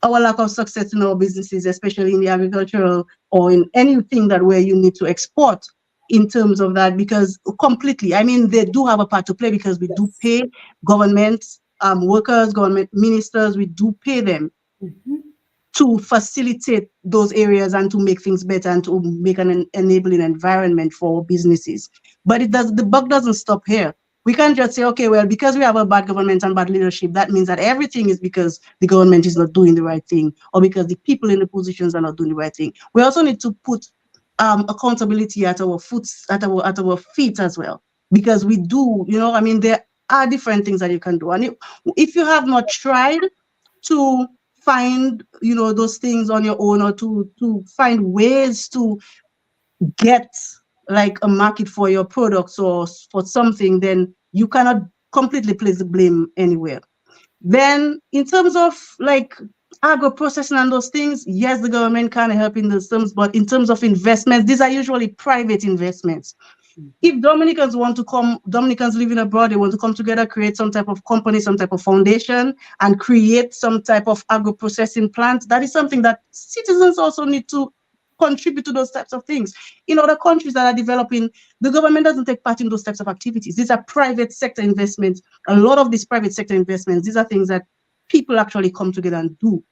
our lack of success in our businesses, especially in the agricultural or in anything where you need to export in terms of that, because completely, I mean, they do have a part to play because we do pay government workers, government ministers, we do pay them to facilitate those areas and to make things better and to make an enabling environment for businesses. But the buck doesn't stop here. We can't just say, okay, well, because we have a bad government and bad leadership, that means that everything is because the government is not doing the right thing or because the people in the positions are not doing the right thing. We also need to put accountability at our feet as well, because we do, I mean, there are different things that you can do. And if you have not tried to find, those things on your own, or to find ways to get like a market for your products or for something, then you cannot completely place the blame anywhere. Then in terms of like agro processing and those things, yes, the government can help in those terms, but in terms of investments, these are usually private investments. If Dominicans living abroad, they want to come together, create some type of company, some type of foundation, and create some type of agro-processing plant, that is something that citizens also need to contribute to those types of things. In other countries that are developing, the government doesn't take part in those types of activities. These are private sector investments. A lot of these private sector investments, these are things that people actually come together and do.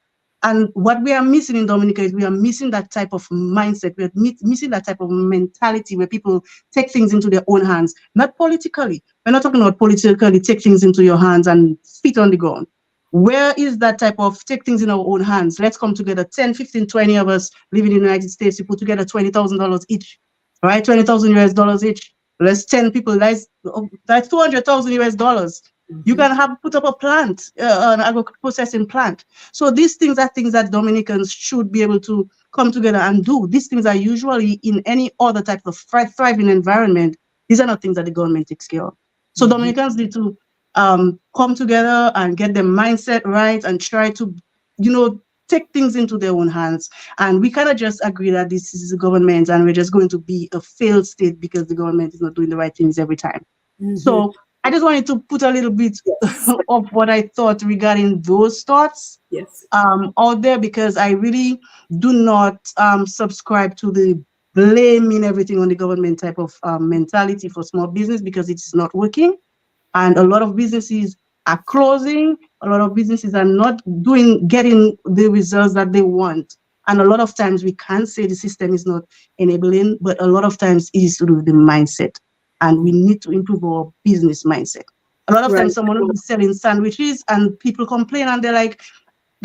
And what we are missing in Dominica is we are missing that type of mindset. We are missing that type of mentality where people take things into their own hands, not politically. We're not talking about politically take things into your hands and feet on the ground. Where is that type of take things in our own hands? Let's come together, 10, 15, 20 of us living in the United States. We put together $20,000 each, right? $20,000 each. Let's 10 people, that's $200,000. You can put up a plant, an agro-processing plant. So these things are things that Dominicans should be able to come together and do. These things are usually in any other type of thriving environment. These are not things that the government takes care of. So Dominicans need to come together and get their mindset right and try to, take things into their own hands. And we cannot just agree that this is the government and we're just going to be a failed state because the government is not doing the right things every time. So I just wanted to put a little bit of what I thought regarding those thoughts out there, because I really do not subscribe to the blaming everything on the government type of mentality for small business, because it is not working. And a lot of businesses are closing. A lot of businesses are not getting the results that they want. And a lot of times we can't say the system is not enabling, but a lot of times it is to do with the mindset. And we need to improve our business mindset. A lot of times someone will be selling sandwiches and people complain and they're like,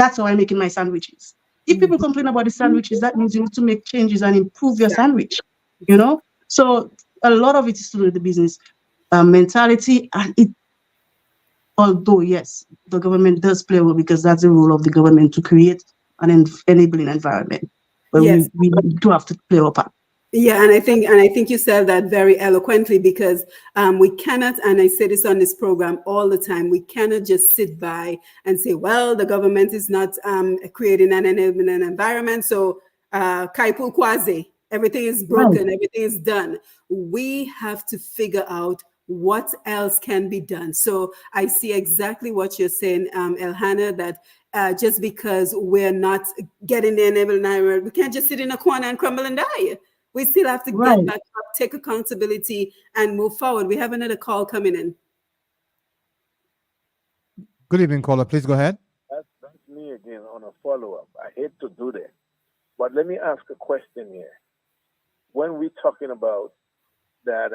That's how I'm making my sandwiches. If people complain about the sandwiches, that means you need to make changes and improve your sandwich, you know? So a lot of it is to do with the business mentality. And it, although, yes, the government does play a role because that's the role of the government to create an enabling environment. But Yes. we do have to play our part. Yeah, and I think you said that very eloquently, because we cannot, and I say this on this program all the time, we cannot just sit by and say, well, the government is not creating an enabling environment, so kaipul quasi, everything is broken, everything is done. We have to figure out what else can be done. So I see exactly what you're saying, Elhannah, that just because we're not getting the enabling environment, we can't just sit in a corner and crumble and die. We still have to get back up, take accountability, and move forward. We have another call coming in. Good evening, caller. Please go ahead. That's me again on a follow-up. I hate to do that. But let me ask a question here. When we're talking about that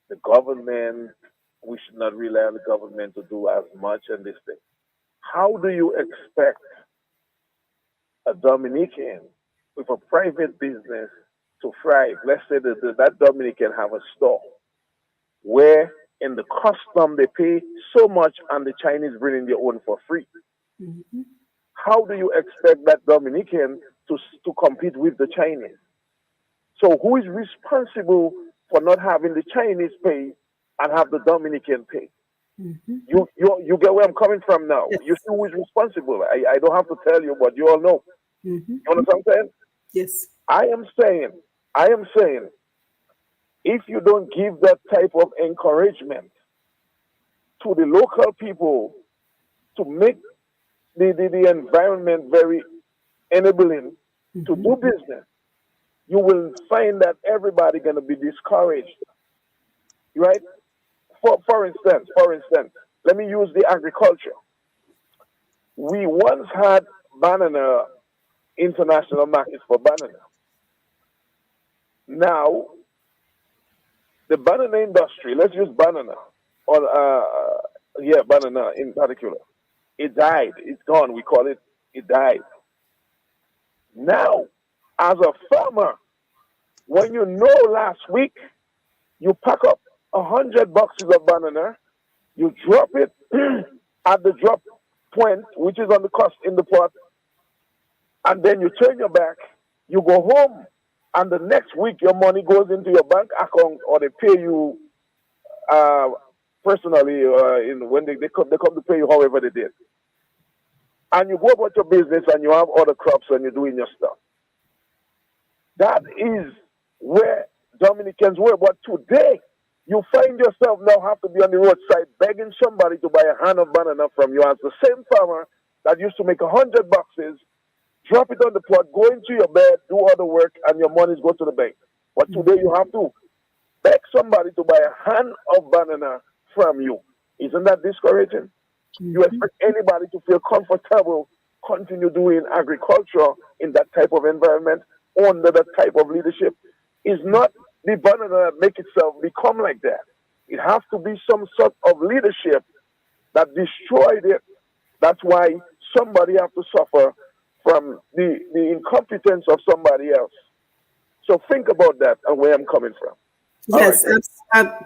the government, we should not rely on the government to do as much and this thing, how do you expect a Dominican with a private business to thrive? Let's say that Dominican have a store where in the custom they pay so much and the Chinese bring in their own for free. Mm-hmm. How do you expect that Dominican to compete with the Chinese? So who is responsible for not having the Chinese pay and have the Dominican pay? Mm-hmm. You get where I'm coming from now. Yes. You see who is responsible. I don't have to tell you, but you all know. Mm-hmm. You understand what I'm saying? Yes. I am saying, if you don't give that type of encouragement to the local people to make the environment very enabling to do business, you will find that everybody going to be discouraged, right? For instance, let me use the agriculture. We once had banana international markets for banana. Now, the banana industry, let's use banana, or banana in particular, it died. It's gone. We call it, it died. Now, as a farmer, when you know last week, you pack up 100 boxes of banana, you drop it at the drop point, which is on the cost in the pot, and then you turn your back, you go home, and the next week your money goes into your bank account, or they pay you personally when they come to pay you however they did. And you go about your business and you have other crops and you're doing your stuff. That is where Dominicans were. But today, you find yourself now have to be on the roadside begging somebody to buy a hand of banana from you as the same farmer that used to make 100 boxes, drop it on the pot, go into your bed, do other work, and your monies go to the bank. But today you have to beg somebody to buy a hand of banana from you. Isn't that discouraging? You expect anybody to feel comfortable, continue doing agriculture in that type of environment, under that type of leadership? Is not the banana that make itself become like that. It has to be some sort of leadership that destroyed it. That's why somebody has to suffer from the incompetence of somebody else. So think about that and where I'm coming from. Yes,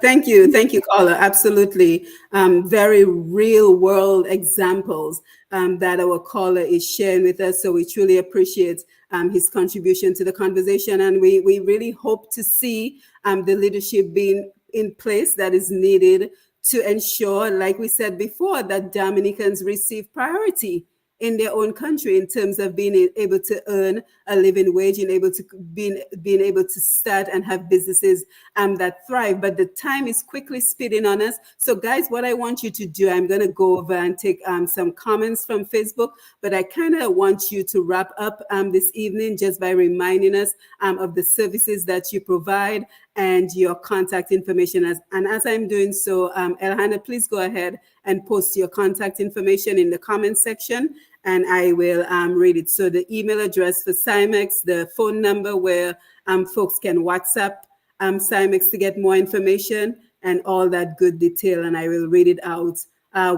thank you, caller. Absolutely, very real world examples that our caller is sharing with us. So we truly appreciate his contribution to the conversation, and we really hope to see the leadership being in place that is needed to ensure, like we said before, that Dominicans receive priority in their own country in terms of being able to earn a living wage and being able to start and have businesses that thrive. But the time is quickly speeding on us. So guys, what I want you to do, I'm going to go over and take some comments from Facebook, but I kind of want you to wrap up this evening just by reminding us of the services that you provide and your contact information. As I'm doing so, Elhannah, please go ahead and post your contact information in the comment section, and I will read it. So the email address for Simexx, the phone number where folks can WhatsApp Simexx to get more information, and all that good detail, and I will read it out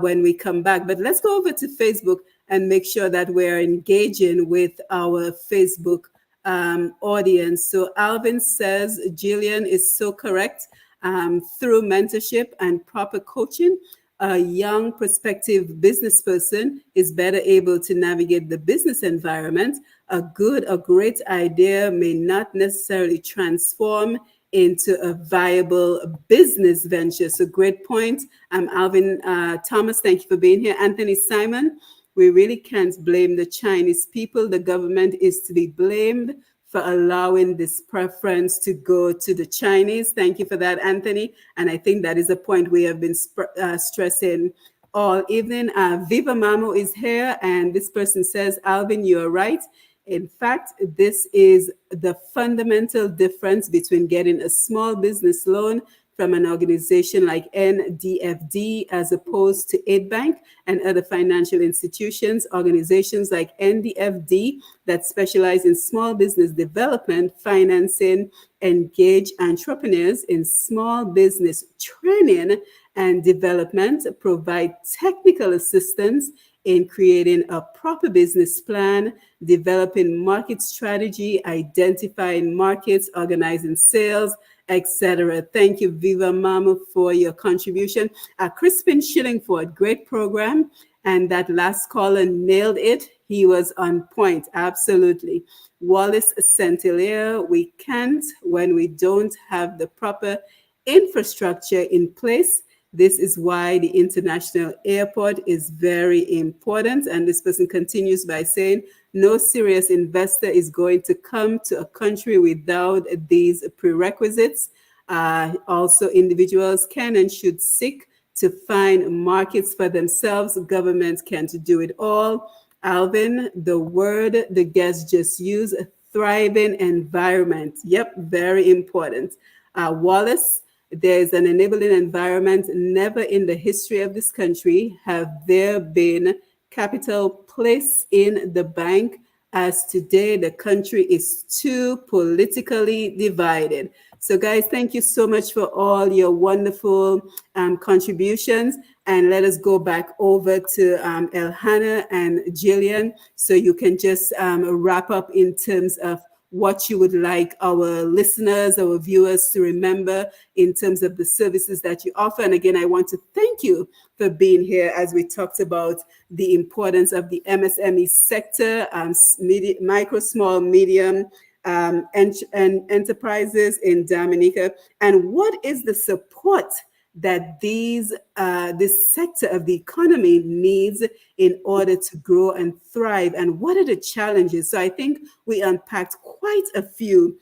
when we come back. But let's go over to Facebook and make sure that we're engaging with our Facebook audience. So Alvin says, Jillian is so correct. Through mentorship and proper coaching, a young prospective business person is better able to navigate the business environment. A great idea may not necessarily transform into a viable business venture. So great point. Alvin Thomas, thank you for being here. Anthony Simon, we really can't blame the Chinese people. The government is to be blamed for allowing this preference to go to the Chinese. Thank you for that, Anthony. And I think that is a point we have been stressing all evening. Viva Mamo is here, and this person says, Alvin, you're right. In fact, this is the fundamental difference between getting a small business loan from an organization like NDFD as opposed to Aid Bank and other financial institutions. Organizations like NDFD that specialize in small business development, financing, engage entrepreneurs in small business training and development, provide technical assistance in creating a proper business plan, developing market strategy, identifying markets, organizing sales, etc. Thank you, Viva Mama, for your contribution. Crispin Shillingford, great program. And that last caller nailed it. He was on point, absolutely. Wallace Centilier, we can't when we don't have the proper infrastructure in place. This is why the international airport is very important. And this person continues by saying, no serious investor is going to come to a country without these prerequisites. Also, individuals can and should seek to find markets for themselves. Governments can't do it all. Alvin, the word the guest just used, thriving environment. Yep, very important. Wallace, there's an enabling environment. Never in the history of this country have there been capital placed in the bank as today. The country is too politically divided. So guys, thank you so much for all your wonderful contributions. And let us go back over to Elhannah and Jillian, so you can just wrap up in terms of what you would like our listeners, our viewers to remember in terms of the services that you offer. And again, I want to thank you for being here as we talked about the importance of the MSME sector, micro, small, medium, and enterprises in Dominica. And what is the support that this sector of the economy needs in order to grow and thrive, and what are the challenges? So I think we unpacked quite a few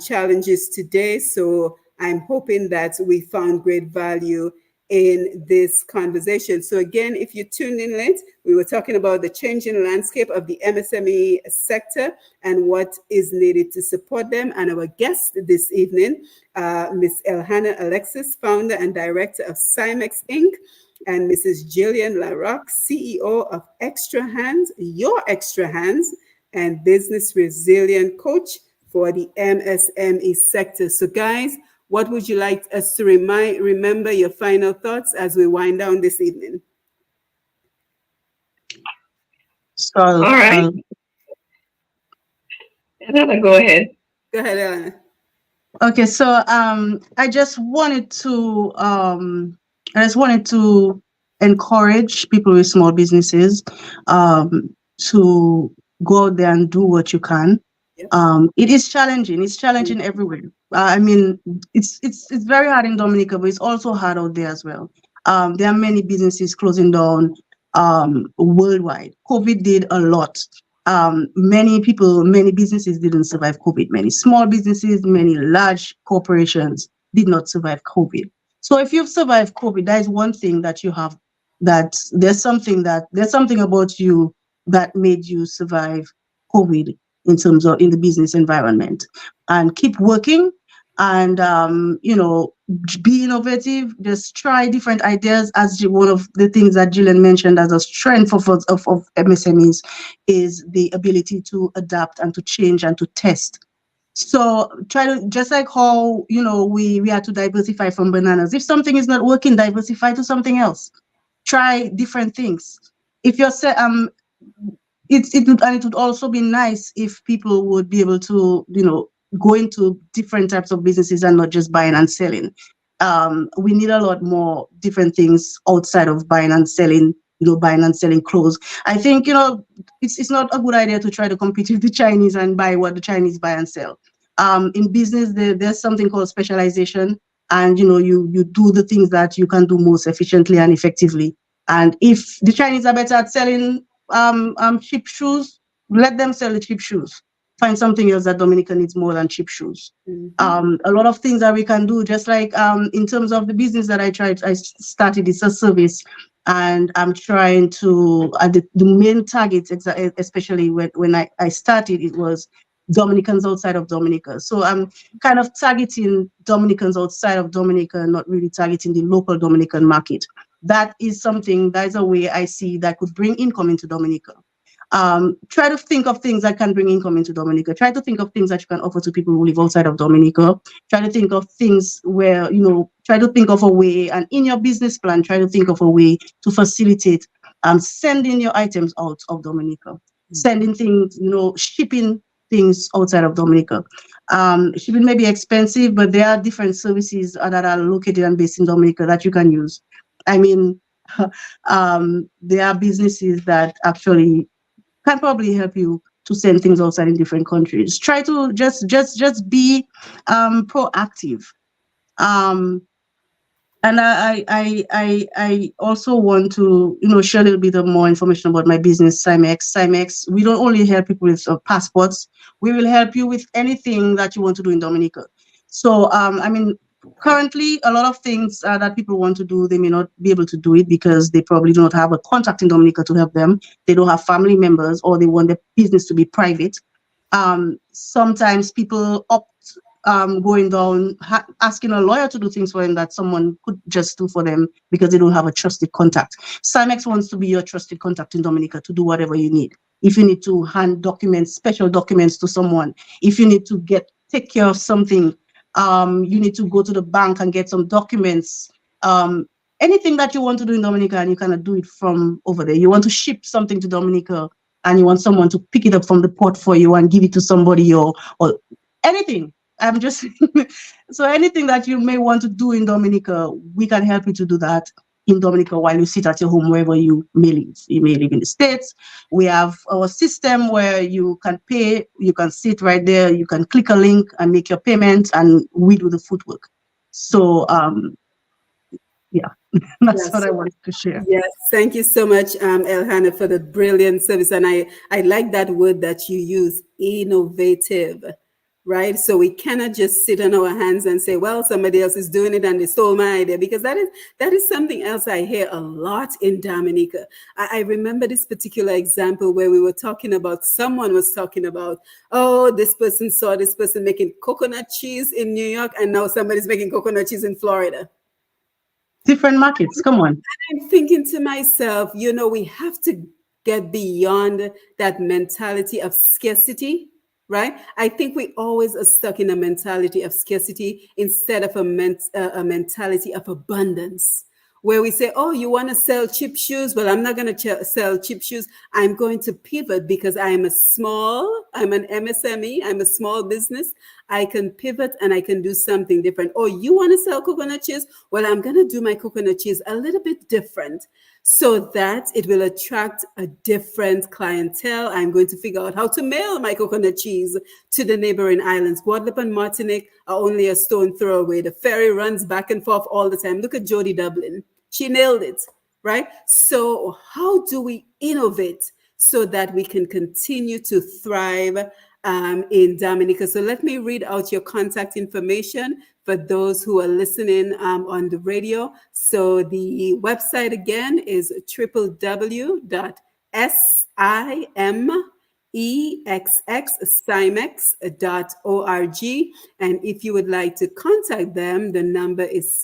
challenges today. So I'm hoping that we found great value in this conversation. So again, if you tuned in late, we were talking about the changing landscape of the MSME sector and what is needed to support them. And our guest this evening, Ms. Elhannah Alexis, founder and director of Simexx Inc., and Mrs. Jillian LaRocque, CEO of Extra Hands, Your Extra Hands, and business resilient coach for the MSME sector. So guys, what would you like us to remember your final thoughts as we wind down this evening? So, All right. Elhannah, go ahead. Go ahead, Elhannah. Okay, so I just wanted to encourage people with small businesses to go out there and do what you can. Yep. It is challenging. It's challenging everywhere. I mean, it's very hard in Dominica, but it's also hard out there as well. There are many businesses closing down worldwide. COVID did a lot. Many businesses didn't survive COVID. Many small businesses, many large corporations did not survive COVID. So if you've survived COVID, that is one thing that you have, that there's something about you that made you survive COVID in terms of in the business environment. And keep working and be innovative. Just try different ideas. As one of the things that Jillian mentioned as a strength of MSMEs is the ability to adapt and to change and to test. So try to, just like how we had to diversify from bananas. If something is not working, diversify to something else. Try different things. If you're it would also be nice if people would be able to, go into different types of businesses and not just buying and selling. We need a lot more different things outside of buying and selling, buying and selling clothes. I think, it's not a good idea to try to compete with the Chinese and buy what the Chinese buy and sell. In business, there's something called specialization, and you do the things that you can do most efficiently and effectively. And if the Chinese are better at selling cheap shoes, let them sell the cheap shoes. Find something else that Dominica needs more than cheap shoes. A lot of things that we can do, just like in terms of the business that I started, it's a service, and I'm trying to, the main target, especially when I started, it was Dominicans outside of Dominica. So I'm kind of targeting Dominicans outside of Dominica, not really targeting the local Dominican market. That is a way I see that could bring income into Dominica. Try to think of things that can bring income into Dominica. Try to think of things that you can offer to people who live outside of Dominica. Try to think of things where, try to think of a way, and in your business plan, try to think of a way to facilitate sending your items out of Dominica. Sending things, shipping things outside of Dominica. Shipping may be expensive, but there are different services that are located and based in Dominica that you can use. I mean, there are businesses that actually can probably help you to send things outside in different countries. Try to just be proactive. And I also want to, share a little bit of more information about my business, Simexx. Simexx, we don't only help people with passports. We will help you with anything that you want to do in Dominica. So, currently, a lot of things that people want to do, they may not be able to do it because they probably do not have a contact in Dominica to help them. They don't have family members, or they want their business to be private. Sometimes people opt going down, asking a lawyer to do things for them that someone could just do for them because they don't have a trusted contact. Simexx wants to be your trusted contact in Dominica to do whatever you need. If you need to hand documents, special documents to someone, if you need to take care of something, you need to go to the bank and get some documents, anything that you want to do in Dominica, and you cannot do it from over there. You want to ship something to Dominica and you want someone to pick it up from the port for you and give it to somebody, or anything. I'm just so anything that you may want to do in Dominica, we can help you to do that in Dominica while you sit at your home, wherever you may live. You may live in the States. We have our system where you can pay, you can sit right there, you can click a link and make your payment, and we do the footwork. So yeah, that's what I wanted to share. Yes, thank you so much, Elhannah, for the brilliant service. And I like that word that you use, innovative. Right? So we cannot just sit on our hands and say, well, somebody else is doing it and they stole my idea, because that is something else I hear a lot in Dominica. I remember this particular example where someone was talking about, oh, this person saw this person making coconut cheese in New York, and now somebody's making coconut cheese in Florida. Different markets, come on. I'm thinking to myself, we have to get beyond that mentality of scarcity. Right? I think we always are stuck in a mentality of scarcity instead of a mentality of abundance, where we say, oh, you want to sell cheap shoes? Well, I'm not going to sell cheap shoes. I'm going to pivot because I'm an MSME. I'm a small business. I can pivot and I can do something different. Oh, you want to sell coconut cheese? Well, I'm going to do my coconut cheese a little bit different so that it will attract a different clientele. I'm going to figure out how to mail my coconut cheese to the neighboring islands. Guadeloupe and Martinique are only a stone throw away. The ferry runs back and forth all the time. Look at Jody Dublin. She nailed it, right? So how do we innovate so that we can continue to thrive in Dominica? So let me read out your contact information for those who are listening on the radio. So the website again is www.simexx.org. And if you would like to contact them, the number is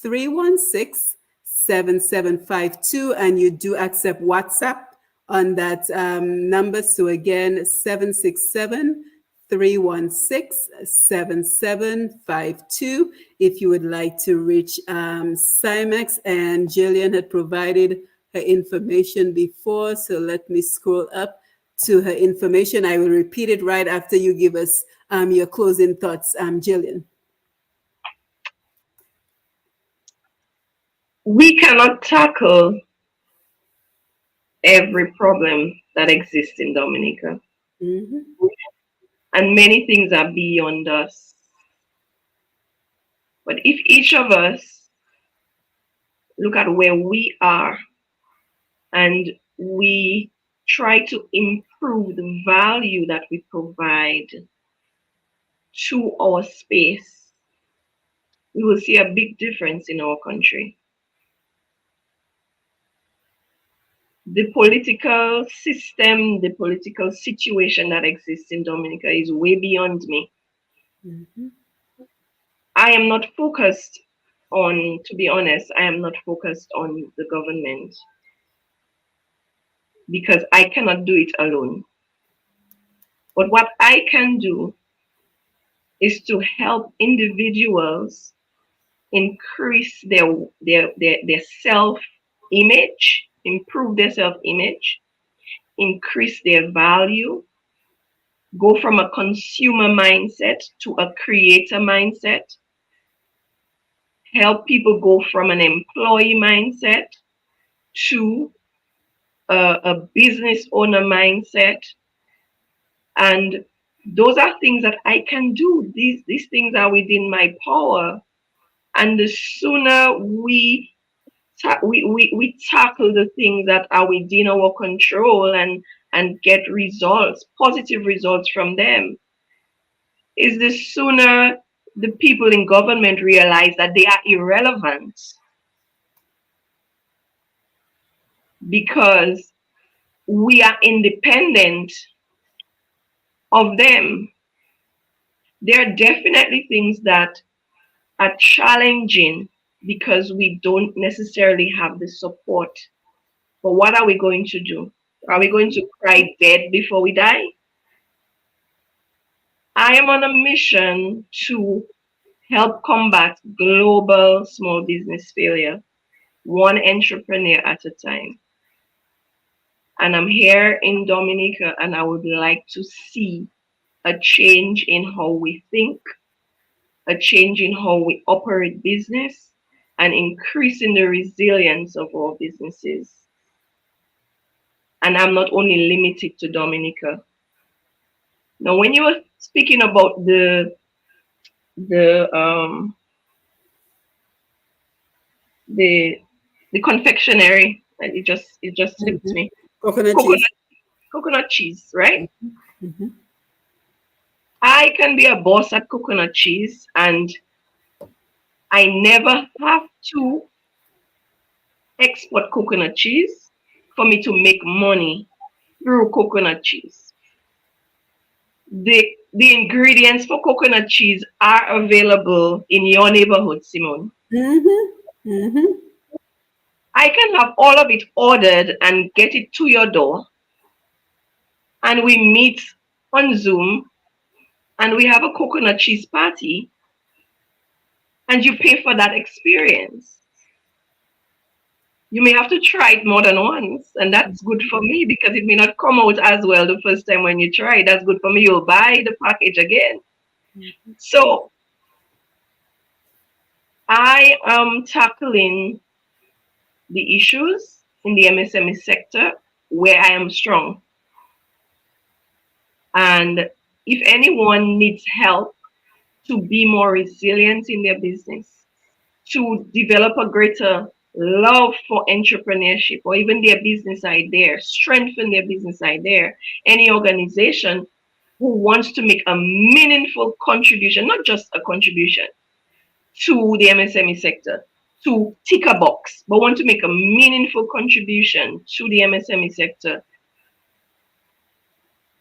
767-316-7752. And you do accept WhatsApp on that number. So again, 767-316-7752 if you would like to reach Simexx. And Jillian had provided her information before, so let me scroll up to her information. I will repeat it right after you give us your closing thoughts, Jillian. We cannot tackle every problem that exists in Dominica. Mm-hmm. And many things are beyond us. But if each of us look at where we are and we try to improve the value that we provide to our space, we will see a big difference in our country. The political system, the political situation that exists in Dominica is way beyond me. Mm-hmm. I am not focused on, to be honest, I am not focused on the government because I cannot do it alone. But what I can do is to help individuals increase their self-image, improve their self-image, increase their value, go from a consumer mindset to a creator mindset, help people go from an employee mindset to a business owner mindset. And those are things that I can do. These things are within my power. And the sooner we tackle the things that are within our control and get results, positive results from them, is the sooner the people in government realize that they are irrelevant because we are independent of them. There are definitely things that are challenging because we don't necessarily have the support. But what are we going to do? Are we going to cry dead before we die? I am on a mission to help combat global small business failure, one entrepreneur at a time. And I'm here in Dominica, and I would like to see a change in how we think, a change in how we operate business, and increasing the resilience of our businesses. And I'm not only limited to Dominica. Now, when you were speaking about the confectionery, and it just slipped Mm-hmm. me. Coconut Coconut cheese, right? Mm-hmm. I can be a boss at coconut cheese, and I never have to export coconut cheese for me to make money through coconut cheese. The ingredients for coconut cheese are available in your neighborhood, Simone. Mm-hmm. Mm-hmm. I can have all of it ordered and get it to your door, and we meet on Zoom and we have a coconut cheese party, and you pay for that experience. You may have to try it more than once, and that's good for me because it may not come out as well the first time when you try it. That's good for me. You'll buy the package again. Mm-hmm. So I am tackling the issues in the MSME sector where I am strong. And if anyone needs help to be more resilient in their business, to develop a greater love for entrepreneurship or even their business idea, strengthen their business idea, any organization who wants to make a meaningful contribution, not just a contribution to the MSME sector, to tick a box, but want to make a meaningful contribution to the MSME sector,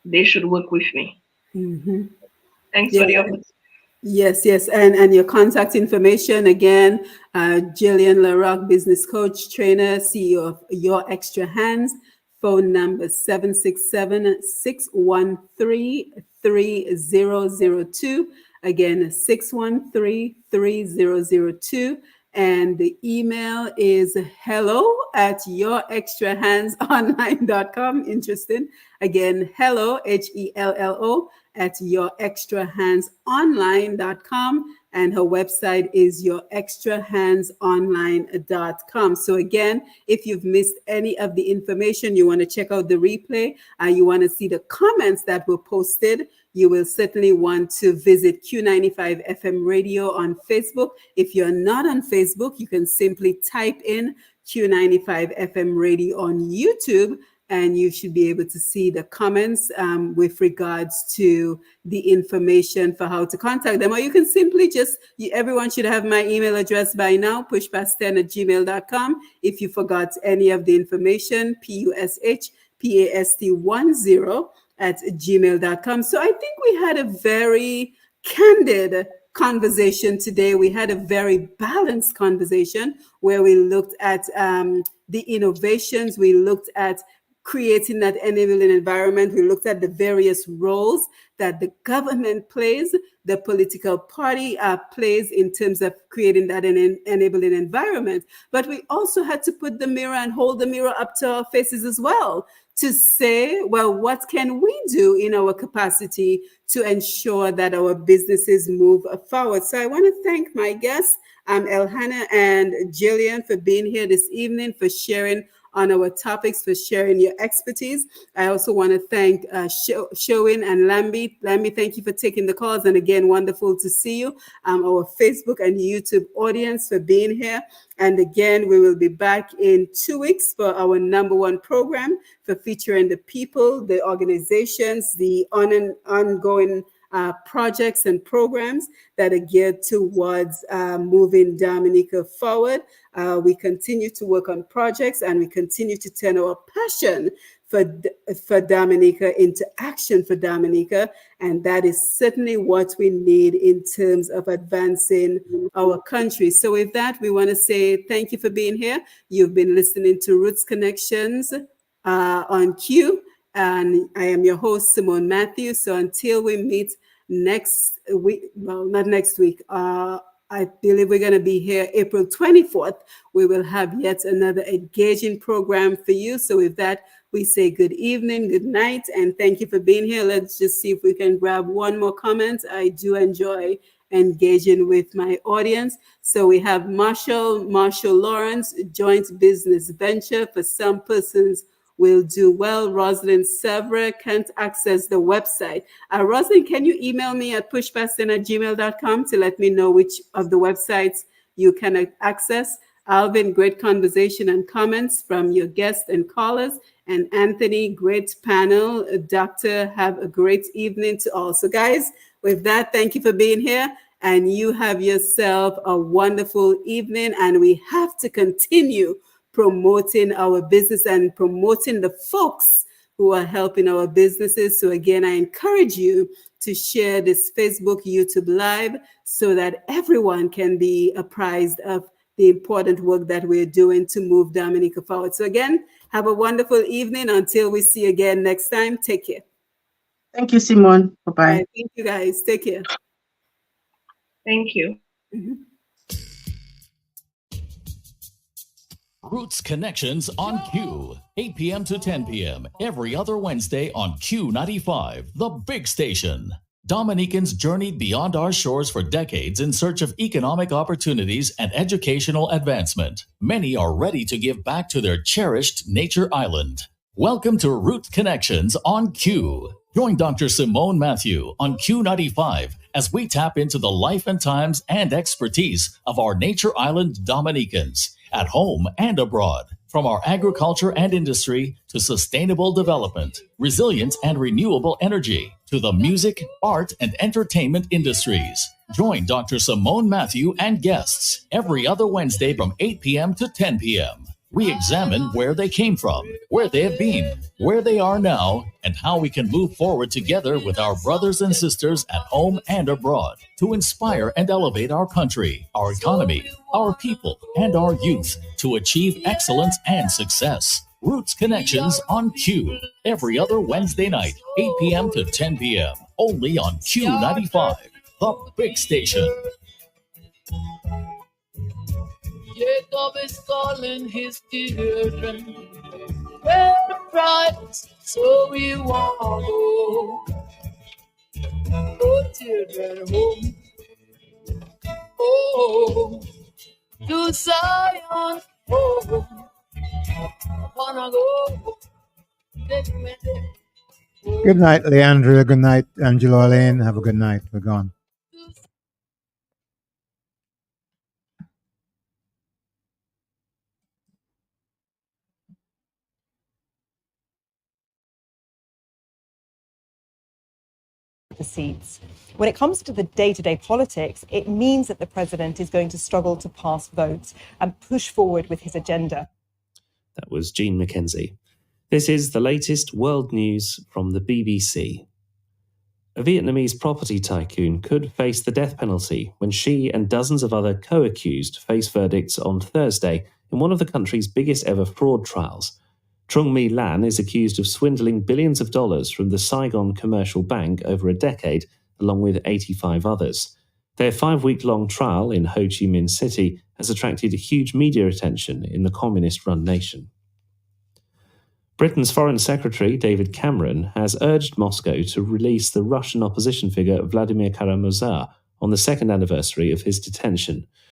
they should work with me. Mm-hmm. Thanks Yeah. for the opportunity. Yes, and your contact information again, Jillian LaRocque, business coach, trainer, CEO of Your Extra Hands. Phone number 767-613-3002. Again, 613-3002. And the email is hello@yourextrahandsonline.com. Interesting. Again, hello, HELLO, @yourextrahandsonline.com. And her website is yourextrahandsonline.com. So again, if you've missed any of the information, you want to check out the replay, you want to see the comments that were posted, you will certainly want to visit Q95 FM Radio on Facebook. If you're not on Facebook, you can simply type in Q95 FM Radio on YouTube, and you should be able to see the comments with regards to the information for how to contact them. Or you can simply everyone should have my email address by now, pushpast10@gmail.com. If you forgot any of the information, pushpast10@gmail.com. So I think we had a very candid conversation today. We had a very balanced conversation where we looked at the innovations, we looked at creating that enabling environment. We looked at the various roles that the government plays, the political party plays in terms of creating that enabling environment. But we also had to put the mirror and hold the mirror up to our faces as well to say, well, what can we do in our capacity to ensure that our businesses move forward? So I want to thank my guests, Elhannah and Jillian, for being here this evening, for sharing on our topics, for sharing your expertise. I also want to thank Showin and Lambi. Lambi, thank you for taking the calls. And again, wonderful to see you. Our Facebook and YouTube audience for being here. And again, we will be back in 2 weeks for our #1 program for featuring the people, the organizations, the ongoing projects and programs that are geared towards moving Dominica forward. We continue to work on projects, and we continue to turn our passion for Dominica into action for Dominica. And that is certainly what we need in terms of advancing our country. So with that, we want to say thank you for being here. You've been listening to Roots Connections on Q. And I am your host, Simone Matthews. So until we meet next week, well, not next week, I believe we're going to be here April 24th. We will have yet another engaging program for you. So with that, we say good evening, good night, and thank you for being here. Let's just see if we can grab one more comment. I do enjoy engaging with my audience. So we have Marshall Lawrence, joint business venture for some persons will do well. Rosalind Severa can't access the website. Rosalind, can you email me at pushpast10@gmail.com to let me know which of the websites you can access? Alvin, great conversation and comments from your guests and callers. And Anthony, great panel. Doctor, have a great evening to all. So guys, with that, thank you for being here. And you have yourself a wonderful evening. And we have to continue promoting our business and promoting the folks who are helping our businesses. So again, I encourage you to share this Facebook, YouTube Live so that everyone can be apprised of the important work that we're doing to move Dominica forward. So again, have a wonderful evening. Until we see you again next time, take care. Thank you, Simone. Bye-bye. All right, thank you, guys. Take care. Thank you. Mm-hmm. Roots Connections on Q, 8 p.m. to 10 p.m. every other Wednesday on Q95, the big station. Dominicans journeyed beyond our shores for decades in search of economic opportunities and educational advancement. Many are ready to give back to their cherished nature island. Welcome to Roots Connections on Q. Join Dr. Simone Matthew on Q95 as we tap into the life and times and expertise of our nature island Dominicans, at home and abroad. From our agriculture and industry to sustainable development, resilient and renewable energy, to the music, art, and entertainment industries. Join Dr. Simone Matthew and guests every other Wednesday from 8 p.m. to 10 p.m. We examine where they came from, where they have been, where they are now, and how we can move forward together with our brothers and sisters at home and abroad to inspire and elevate our country, our economy, our people, and our youth to achieve excellence and success. Roots Connections on Q, every other Wednesday night, 8 p.m. to 10 p.m. Only on Q95, the big station. Jacob is calling his children. Pay the price, so we want home. Oh, children, home. Oh, to Zion. Oh, wanna go. Take me there. Good night, Leandria. Good night, Angelo Elaine. Have a good night. We're gone. The seats. When it comes to the day-to-day politics, it means that the president is going to struggle to pass votes and push forward with his agenda. That was Jean McKenzie. This is the latest world news from the BBC. A Vietnamese property tycoon could face the death penalty when she and dozens of other co-accused face verdicts on Thursday in one of the country's biggest ever fraud trials. Trung My Lan is accused of swindling billions of dollars from the Saigon Commercial Bank over a decade, along with 85 others. Their 5-week-long trial in Ho Chi Minh City has attracted huge media attention in the communist-run nation. Britain's Foreign Secretary David Cameron has urged Moscow to release the Russian opposition figure Vladimir Kara-Murza on the second anniversary of his detention.